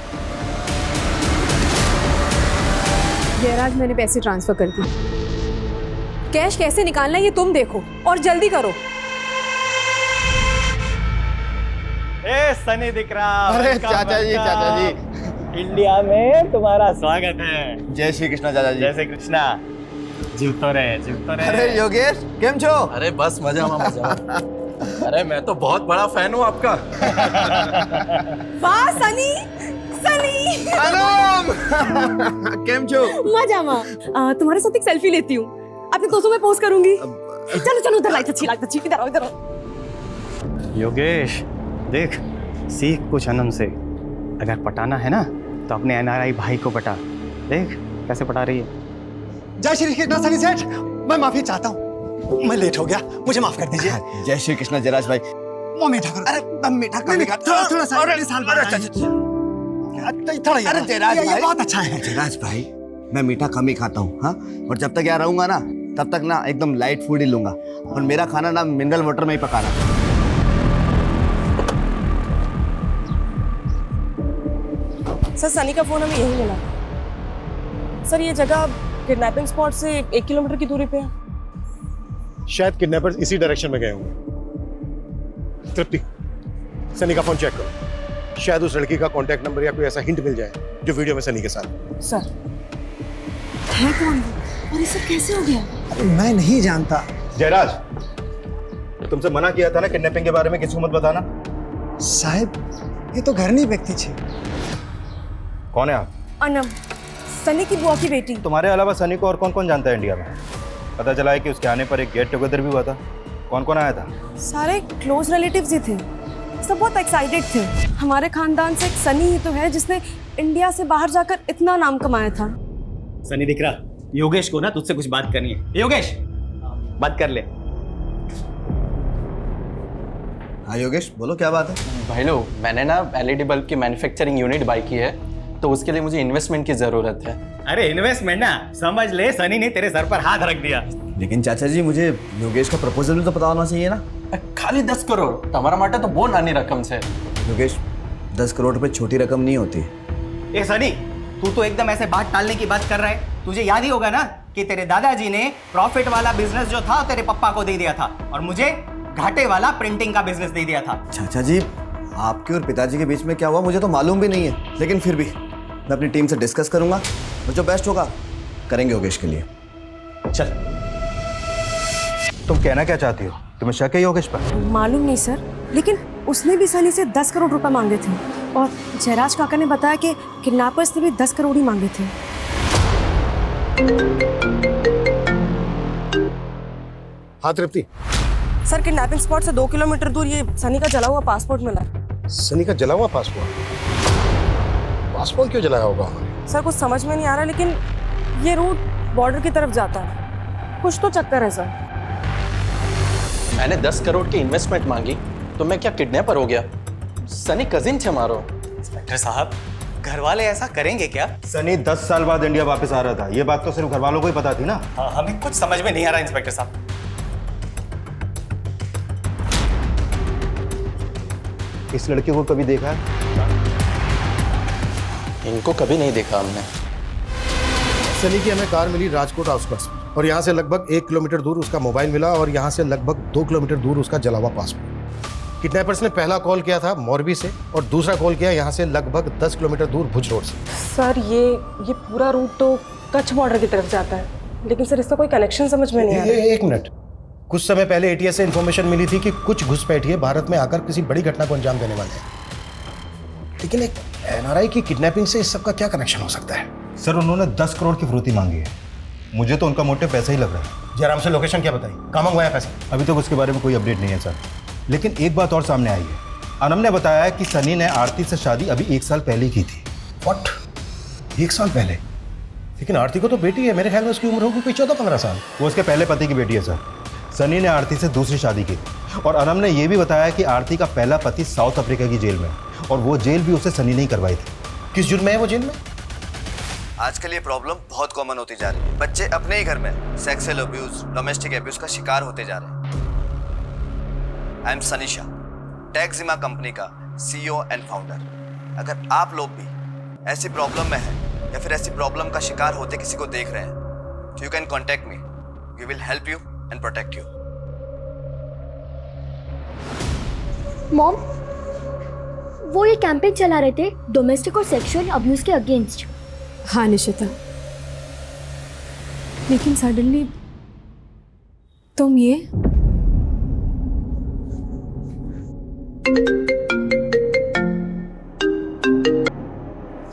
जयराज, मैंने पैसे ट्रांसफर कर दिए। कैश कैसे निकालना है ये तुम देखो, और जल्दी करो। ए सनी दिख रहा। अरे चाचा जी, इंडिया में तुम्हारा स्वागत है। जय श्री कृष्णा चाचा जी। जय श्री कृष्णा। जीवतो रहे। अरे योगेश, केम छो? अरे बस मजा मजा। अरे मैं तो बहुत बड़ा फैन हूँ आपका। वाह सनी, सनी। केम छो? मजा माँ, तुम्हारे साथ एक सेल्फी लेती हूँ, अपने दोस्तों में पोस्ट करूंगी। चलो चलो, उधर लाइट अच्छी, इधर आओ, इधर आओ। योगेश देख, सीख कुछ अनम से। अगर पटाना है ना तो अपने एनआरआई भाई को पटा। देख कैसे पटा रही है। जय श्री कृष्णा सनी सेठ, मैं माफी चाहता हूँ, मैं लेट हो गया, मुझे माफ कर दीजिए। जय श्री कृष्णा जयराज भाई। वो मीठा करो। अरे दम मीठा कर, थोड़ा सा साल थोड़ा। अरे जयराज ये भाई, बहुत अच्छा है। जयराज भाई, मैं मीठा कम ही खाता हूँ, हाँ, और जब तक यहाँ रहूंगा ना तब तक ना एकदम लाइट फूड ही लूंगा, और मेरा खाना ना मिनरल वाटर में ही पकाना। सर, सनी का फोन हमें यहीं मिला। सर, ये जगह किडनैपिंग स्पॉट से 1 किलोमीटर की दूरी पे है। शायद किडनैपर्स इसी डायरेक्शन में गए होंगे। तृप्ति, सनी का फोन चेक करो, शायद उस लड़की का कांटेक्ट नंबर या कोई ऐसा हिंट मिल जाए जो वीडियो में सनी के साथ। सर, है कौन और ये सब कैसे हो गया? अरे मैं नहीं जानता। जयराज, तुमसे मना किया था ना किडनैपिंग के बारे में किसी को मत बताना। साहब, ये तो घर नहीं व्यक्ति छे। कौन है आप? अनम, सनी की बुआ की बेटी। तुम्हारे अलावा सनी को और कौन कौन जानता है इंडिया में? पता चला है कि उसके आने पर एक गेट टुगेदर भी हुआ था। कौन कौन आया था? सारे क्लोज रिलेटिव्स ही थे, सब बहुत एक्साइटेड थे। हमारे खानदान से एक सनी ही तो है जिसने इंडिया से बाहर जाकर इतना नाम कमाया था। सनी दिख रहा। योगेश को ना तुझसे कुछ बात करनी है। योगेश, बात कर ले। हाँ योगेश, बोलो क्या बात है? भाई लोग, मैंने ना एलईडी बल्ब की मैन्युफैक्चरिंग यूनिट बाय की है, तो उसके लिए मुझे इन्वेस्टमेंट की जरूरत है। अरे इन्वेस्टमेंट ना समझ ले, सनी ने तेरे सर पर हाथ रख दिया। लेकिन चाचा जी, मुझे योगेश का प्रपोजल भी तो पता होना चाहिए ना। खाली 10 करोड़ तुम्हारा माटा तो बहुत नानी रकम से। योगेश, 10 करोड़ रुपए छोटी रकम नहीं होती। ए सनी, तू तो एकदम ऐसे बात टालने की बात कर रहा है। तुझे याद ही होगा ना कि तेरे दादाजी ने प्रॉफिट वाला बिजनेस जो था तेरे पप्पा को दे दिया था, और मुझे घाटे वाला प्रिंटिंग का बिजनेस दे दिया था। चाचा जी, आपके और पिताजी के बीच में क्या हुआ मुझे तो मालूम भी नहीं है, लेकिन फिर भी मैं अपनी टीम से डिस्कस करूंगा और जो बेस्ट होगा करेंगे योगेश के लिए। चल, तुम कहना क्या चाहती हो? तुम्हें शक है योगेश पर? मालूम नहीं सर, लेकिन उसने भी सनी से 10 करोड़ रुपए मांगे थे, और जयराज काका ने बताया कि किडनैपर्स ने भी 10 करोड़ ही मांगे थे। हाँ तृप्ति। सर, किडनैपिंग स्पॉट से 2 किलोमीटर दूर ये सनी का जला हुआ पासपोर्ट मिला। सनी का जला हुआ पासपोर्ट? पासपोर्ट क्यों जलाया होगा उन्होंने? सर, कुछ समझ में नहीं आ रहा, लेकिन ये रूट बॉर्डर की तरफ जाता है। कुछ तो चक्कर है सर। मैंने 10 करोड़ की इन्वेस्टमेंट मांगी तो मैं क्या किडनैपर हो गया? सनी कजिन थे मारो। इंस्पेक्टर साहब, घर वाले ऐसा करेंगे क्या? सनी 10 साल बाद इंडिया वापस आ रहा था, ये बात तो सिर्फ घर वालों को ही पता थी ना। हाँ, हमें कुछ समझ में नहीं आ रहा इंस्पेक्टर साहब। इस लड़के को कभी देखा है? इनको कभी नहीं देखा हमने। सनी की हमें कार मिली राजकोट आसपास और यहाँ से लगभग 1 किलोमीटर दूर उसका मोबाइल मिला और यहाँ से लगभग 2 किलोमीटर दूर उसका जला हुआ पासपोर्ट। किडनैपर्स ने पहला कॉल किया था मोरबी से और दूसरा कॉल किया यहाँ से लगभग 10 किलोमीटर दूर भुज रोड से। सर ये पूरा रूट तो कच्छ बॉर्डर की तरफ जाता है, लेकिन सर इसका कोई कनेक्शन समझ में नहीं आ रहा। एक मिनट, कुछ समय पहले एटीएस से इन्फॉर्मेशन मिली थी कि कुछ घुसपैठिए भारत में आकर किसी बड़ी घटना को अंजाम देने वाले हैं, लेकिन एक एनआरआई की किडनैपिंग से इस सब का क्या कनेक्शन हो सकता है? सर उन्होंने 10 करोड़ की फिरौती मांगी है। मुझे तो उनका मोटिव पैसा ही लग रहा है। जयराम से लोकेशन क्या बताई, कहाँ मंगवाया पैसा? अभी तक उसके बारे में कोई अपडेट नहीं है सर, लेकिन एक बात और सामने आई है। अनम ने बताया कि सनी ने आरती से शादी अभी 1 साल पहले की थी। व्हाट? 1 साल पहले? लेकिन आरती को तो बेटी है, मेरे ख्याल में उसकी उम्र होगी कोई 14-15 साल। वो उसके पहले पति की बेटी है सर। सनी ने आरती से दूसरी शादी की और अनम ने यह भी बताया कि आरती का पहला पति साउथ अफ्रीका की जेल में और वो जेल भी उसे सनी ने ही करवाई थी। किस जुर्म में है वो जेल में? आजकल ये प्रॉब्लम बहुत कॉमन होती जा रही है। बच्चे अपने ही घर में सेक्सुअल अब्यूज, डोमेस्टिक अब्यूज का शिकार होते जा रहे हैं। आई एम सनीशा, टैक्सिमा कंपनी का CEO एंड फाउंडर। अगर आप लोग भी ऐसी प्रॉब्लम में हैं या फिर ऐसी प्रॉब्लम का शिकार होते किसी को देख रहे हैं, तो you can contact me. We will help you and protect you. Mom, वो ये कैंपेन चला रहे थे डोमेस्टिक और सेक्सुअल अब्यूज के अगेंस्ट। हाँ निशिता, लेकिन सडनली तुम ये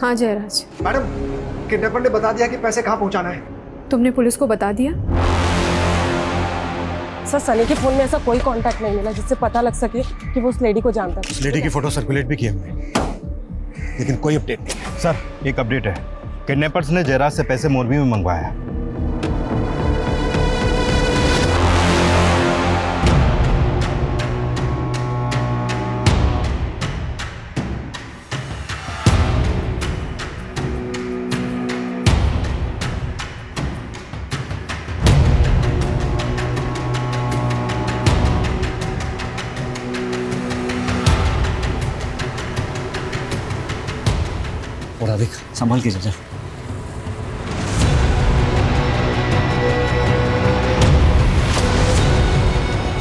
हाँ जयराज। मैडम, किडनैपर ने बता दिया कि पैसे कहाँ पहुँचाना है। तुमने पुलिस को बता दिया? सर सनी के फोन में ऐसा कोई कांटेक्ट नहीं मिला जिससे पता लग सके कि वो उस लेडी को जानता है। उस लेडी की फोटो सर्कुलेट भी की हमने, लेकिन कोई अपडेट नहीं है। सर एक अपडेट है, किडनैपर्स ने जयराज से पैसे मोरबी में मंगवाया है। और देख संभाल के जा।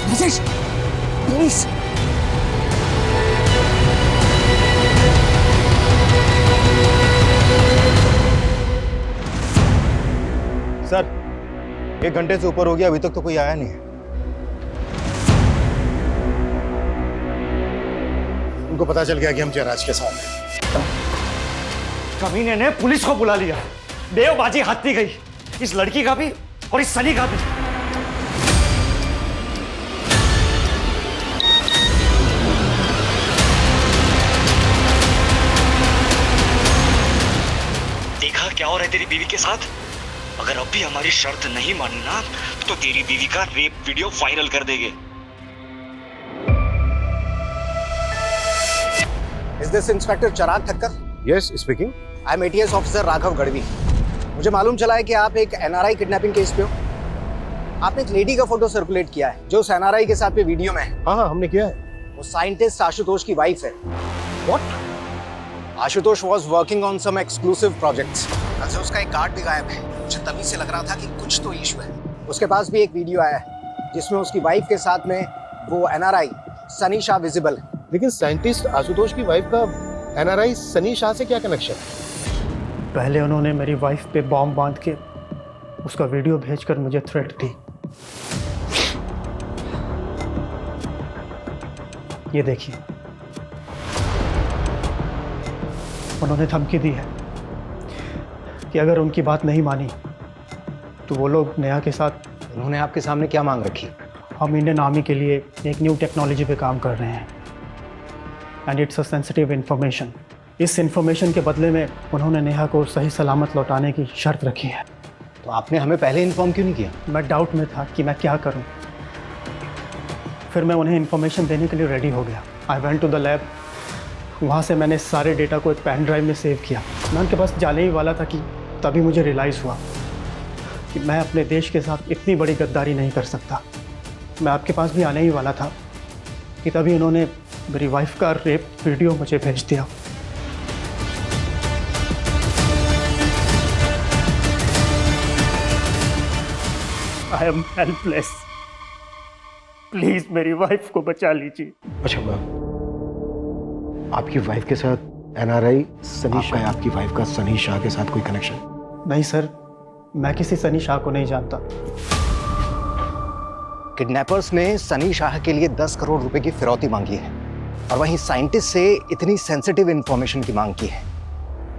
राजेश प्लीज। सर 1 घंटे से ऊपर हो गया, अभी तक तो कोई आया नहीं है। उनको पता चल गया कि हम जयराज के साथ हैं। कमीने ने पुलिस को बुला लिया। बेवबाजी हत्ती गई, इस लड़की का भी और इस सनी का भी। देखा क्या हो रहा है तेरी बीवी के साथ? अगर अब भी हमारी शर्त नहीं मानी ना तो तेरी बीवी का रेप वीडियो वायरल कर देंगे। Is this inspector Chirag Thakkar? Yes speaking. I am ATS officer Raghav Gadhvi. मुझे मालूम चला है कि आप एक NRI किडनैपिंग केस पे हो। आपने एक लेडी का फोटो सर्कुलेट किया है जो उस NRI के साथ पे वीडियो में है। हाँ हमने किया है। वो साइंटिस्ट आशुतोष की वाइफ है। What? Ashutosh was working on some exclusive projects. कल से उसका एक कार्ड भी गायब है। मुझे तभी से लग रहा था कि कुछ तो इशू है। उसके पास भी एक वीडियो आया है जिसमें उसकी वाइफ के साथ में वो NRI सनी शाह विजिबल है। लेकिन साइंटिस्ट आशुतोष की वाइफ का NRI सनी शाह से क्या कनेक्शन है? पहले उन्होंने मेरी वाइफ पे बॉम्ब बांध के उसका वीडियो भेजकर मुझे थ्रेट दी। ये देखिए, उन्होंने धमकी दी है कि अगर उनकी बात नहीं मानी तो वो लोग नेहा के साथ। उन्होंने आपके सामने क्या मांग रखी? हम इंडियन आर्मी के लिए एक न्यू टेक्नोलॉजी पे काम कर रहे हैं and it's a sensitive information. इस इंफॉर्मेशन के बदले में उन्होंने नेहा को सही सलामत लौटाने की शर्त रखी है। तो आपने हमें पहले इन्फॉर्म क्यों नहीं किया? मैं डाउट में था कि मैं क्या करूं। फिर मैं उन्हें इन्फॉर्मेशन देने के लिए रेडी हो गया। I went to the lab. वहाँ से मैंने सारे डेटा को एक पेन ड्राइव में सेव किया। मैं उनके पास जाने ही वाला था कि तभी मुझे रियलाइज़ हुआ कि मैं अपने देश के साथ इतनी बड़ी गद्दारी नहीं कर सकता। मैं आपके पास भी आने ही वाला था कि तभी उन्होंने मेरी वाइफ का रेप वीडियो मुझे भेज दिया। आई एम हेल्पलेस, प्लीज मेरी वाइफ को बचा लीजिए। अच्छा आपकी वाइफ के साथ एनआरआई सनी शाह, आपकी वाइफ का सनी शाह के साथ कोई कनेक्शन? नहीं सर, मैं किसी सनी शाह को नहीं जानता। किडनैपर्स ने सनी शाह के लिए 10 करोड़ रुपए की फिरौती मांगी है और वहीं साइंटिस्ट से इतनी सेंसिटिव इंफॉर्मेशन की मांग की है।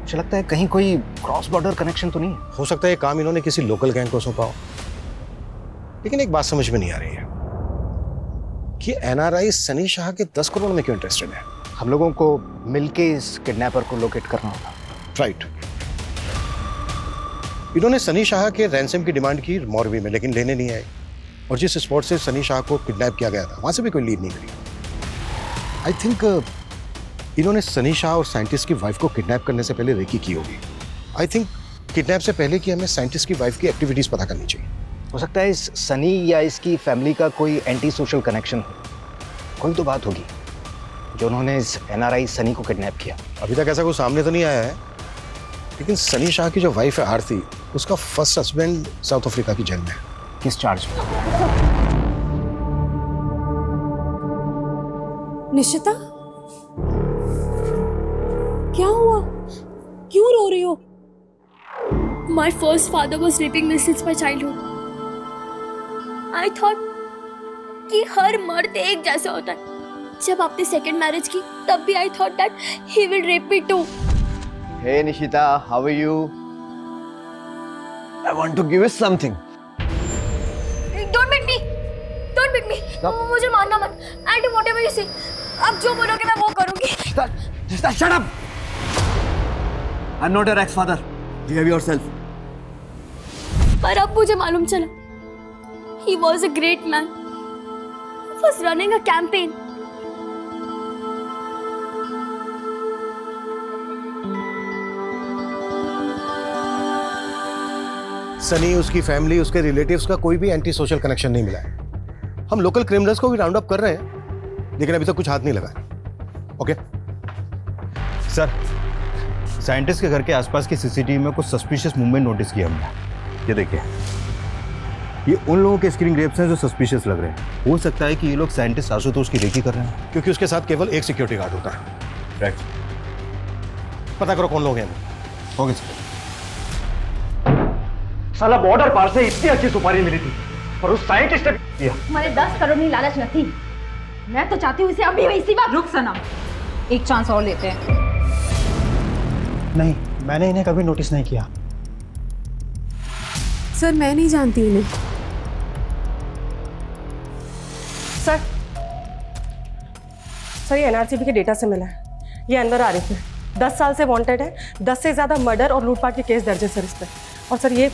मुझे लगता है कहीं कोई क्रॉस बॉर्डर कनेक्शन तो नहीं हो सकता है ये काम इन्होंने किसी लोकल गैंग को सौंपा हो। लेकिन एक बात समझ में नहीं आ रही है कि एनआरआई सनी शाह के 10 करोड़ में क्यों इंटरेस्टेड है? हम लोगों को मिलके इस किडनैपर को लोकेट करना होगा। राइट। इन्होंने सनी शाह के रैंसम की डिमांड की मॉरवी में, लेकिन लेने नहीं आए। और जिस स्पॉट से सनी शाह को किडनैप किया गया था वहां से भी कोई लीड नहीं मिली। आई थिंक इन्होंने सनी शाह और साइंटिस्ट की वाइफ को किडनैप करने से पहले रेकी की होगी। आई थिंक किडनैप से पहले कि हमें साइंटिस्ट की वाइफ की एक्टिविटीज पता करनी चाहिए। हो सकता है इस सनी या इसकी फैमिली का कोई एंटी सोशल कनेक्शन हो। कोई तो बात होगी जो उन्होंने इस एनआरआई सनी को किडनैप किया। अभी तक ऐसा कुछ सामने तो नहीं आया है, लेकिन सनी शाह की जो वाइफ है आरती, उसका फर्स्ट हस्बैंड साउथ अफ्रीका की जेल में है। किस चार्ज में? निशिता, क्या हुआ? क्यों रो रही हो? My first father was raping me since my childhood. I thought कि हर मर्द एक जैसा होता है। जब आपने सेकंड मैरिज की तब भी I thought that he will rape me too. Hey Nishita, how are you? I want to give you something. Don't beat me. Don't beat me. मुझे मारना मत। I'll do whatever you say. आप जो बोलोगे मैं वो करूँगी। Nishita, shut up. I'm not your ex-father. Behave yourself. पर अब मुझे मालूम चला he was a great man. He was running a campaign. Sunny, उसकी फैमिली, उसके रिलेटिव्स का कोई भी एंटी सोशल कनेक्शन नहीं मिला है। हम लोकल क्रिमिनल्स को भी राउंड अप कर रहे हैं, लेकिन अभी तक कुछ हाथ नहीं लगा। ओके सर, साइंटिस्ट के घर के आसपास की सीसीटीवी में कुछ सस्पिशियस मूवमेंट नोटिस किया हमने। ये देखिए, ये उन लोगों के स्क्रीन ग्रेप्स हैं जो सस्पिशियस लग रहे हैं। हो सकता है कि ये लोग साइंटिस्ट आशुतोष की रेकी कर रहे हैं, क्योंकि उसके साथ केवल एक सिक्योरिटी गार्ड होता है। राइट। पता करो कौन लोग हैं। Okay sir. साला बॉर्डर पार से इतनी अच्छी सुपारी मिली थी और उस साइंटिस्ट ने दिया। हमारे 10 करोड़ की लालच न थी। मैं तो चाहती हूँ इसे अभी इसी वक्त। रुक सनम, एक चांस और लेते हैं। नहीं, मैंने इन्हें कभी नोटिस नहीं किया। सर मैं नहीं जानती इन्हें। सर ये एनआरसीबी के डेटा से मिला है। ये अनवर आरिफ है, 10 साल से वांटेड है। 10 से ज़्यादा मर्डर और लूटपाट के केस दर्ज है सर इस पर। और सर ये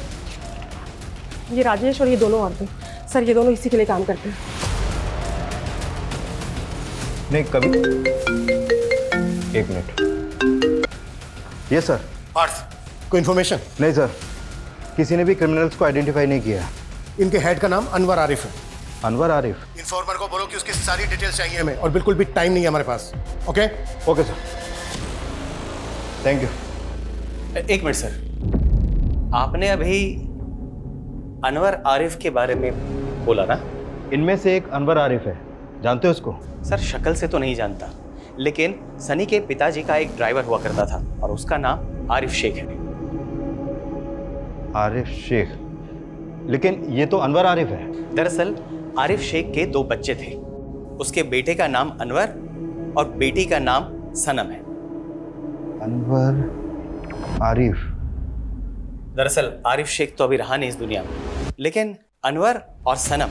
राजेश और ये दोनों औरतें, सर ये दोनों इसी के लिए काम करते हैं। नहीं कभी। एक मिनट। ये सर। पार्थ, कोई इन्फॉर्मेशन? नहीं सर, किसी ने भी क्रिमिनल्स को आइडेंटिफाई नहीं किया। इनके हेड का नाम अनवर आरिफ है। अनवर आरिफ? इन्फॉर्मर को बोलो कि उसकी सारी डिटेल्स चाहिए हमें, और बिल्कुल भी टाइम नहीं है हमारे पास। Okay okay sir, thank you. एक मिनट सर, आपने अभी अनवर आरिफ के बारे में बोला ना? इनमें से एक अनवर आरिफ है, जानते हो उसको? सर शक्ल से तो नहीं जानता, लेकिन सनी के पिताजी का एक ड्राइवर हुआ करता था और उसका नाम आरिफ शेख है। आरिफ शेख? लेकिन ये तो अनवर आरिफ है। दरअसल आरिफ शेख के 2 बच्चे थे। उसके बेटे का नाम अनवर और बेटी का नाम सनम है। अनवर आरिफ? दरअसल आरिफ शेख तो अभी रहा नहीं इस दुनिया में, लेकिन अनवर और सनम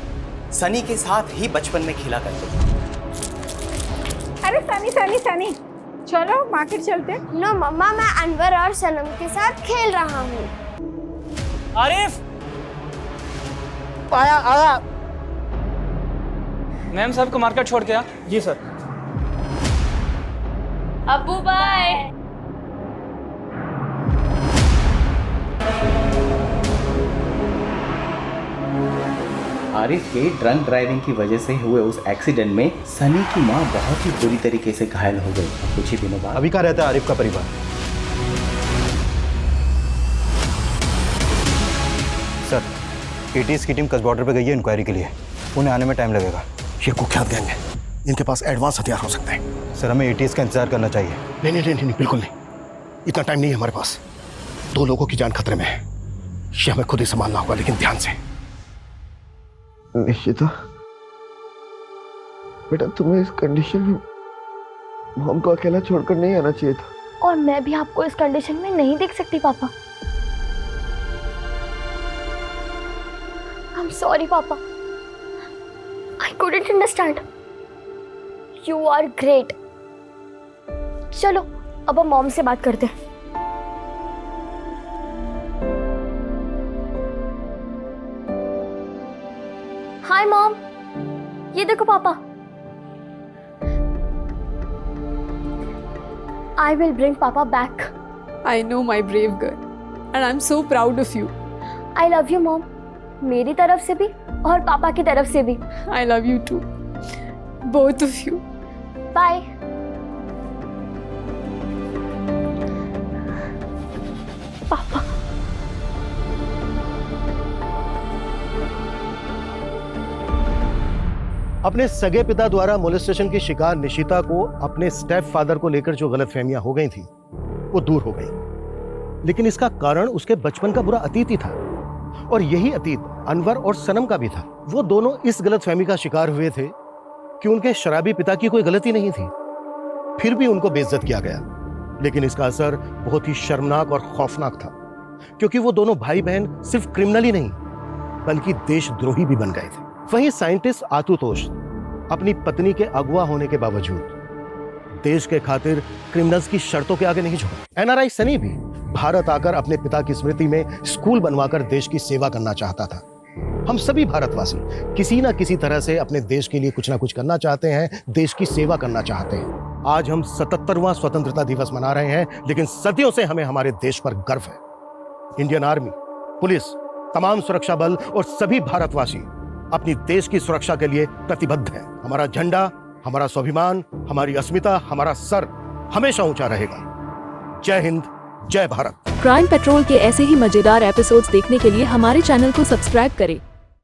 सनी के साथ ही बचपन में खेला करते थे। अरे सनी सनी सनी, चलो मार्केट चलते हैं। नो मम्मा, मैं अनवर और सनम के साथ खेल रहा हूँ। आरिफ! आया आया। मैम साहब को मार्केट छोड़ के आ। जी सर। अब्बू बाय। आरिफ के ड्रंक ड्राइविंग की वजह से हुए उस एक्सीडेंट में सनी की माँ बहुत ही बुरी तरीके से घायल हो गई। कुछ ही दिनों बाद अभी कहाँ रहता है आरिफ का परिवार? सर, एटीएस की टीम कस बॉर्डर पे गई है इंक्वायरी के लिए। उन्हें आने में टाइम लगेगा। ये कुख्यात गैंग है, इनके पास एडवांस हथियार हो सकते हैं। सर, हमें एटीएस का इंतजार करना चाहिए। नहीं, बिल्कुल नहीं। इतना टाइम नहीं है हमारे पास। 2 लोगों की जान खतरे में है, ये हमें खुद ही संभालना होगा, लेकिन ध्यान से। निश्चिता, बेटा तुम्हें इस कंडीशन में मॉम को अकेला छोड़कर नहीं आना चाहिए था। और मैं भी आपको इस कंडीशन में नहीं देख सकती पापा। I'm sorry पापा, I couldn't understand. You are great. चलो अब हम मॉम से बात करते हैं। हाय मॉम, ये देखो पापा। I will bring Papa back. I know my brave girl, and I'm so proud of you. I love you, Mom. मेरी तरफ से भी और पापा की तरफ से भी। I love you too, both of you. Bye. पापा। अपने सगे पिता द्वारा मोलेस्टेशन की शिकार निशिता को अपने स्टेप फादर को लेकर जो गलतफहमियां हो गई थी वो दूर हो गई, लेकिन इसका कारण उसके बचपन का बुरा अतीत ही था। और यही अतीत अनवर और सनम का भी था। वो दोनों इस गलतफहमी का शिकार हुए थे कि उनके शराबी पिता की कोई गलती नहीं थी, फिर भी उनको बेइज्जत किया गया। लेकिन इसका असर बहुत ही शर्मनाक और खौफनाक था, क्योंकि वो दोनों भाई बहन सिर्फ क्रिमिनल ही नहीं बल्कि देशद्रोही भी बन गए थे। वहीं साइंटिस्ट आशुतोष अपनी पत्नी के अगवा होने के बावजूद देश के खातिर क्रिमिनल्स की शर्तों के आगे नहीं झुका। एनआरआई सनी भी भारत आकर अपने पिता की स्मृति में स्कूल बनवाकर देश की सेवा करना चाहता था। हम सभी भारतवासी किसी ना किसी तरह से अपने देश के लिए कुछ ना कुछ करना चाहते हैं, देश की सेवा करना चाहते हैं। आज हम 77वां स्वतंत्रता दिवस मना रहे हैं, लेकिन सदियों से हमें हमारे देश पर गर्व है। इंडियन आर्मी, पुलिस, तमाम सुरक्षा बल और सभी भारतवासी अपनी देश की सुरक्षा के लिए प्रतिबद्ध हैं। हमारा झंडा, हमारा स्वाभिमान, हमारी अस्मिता, हमारा सर हमेशा ऊंचा रहेगा। जय हिंद, जय भारत। क्राइम पेट्रोल के ऐसे ही मजेदार एपिसोड्स देखने के लिए हमारे चैनल को सब्सक्राइब करें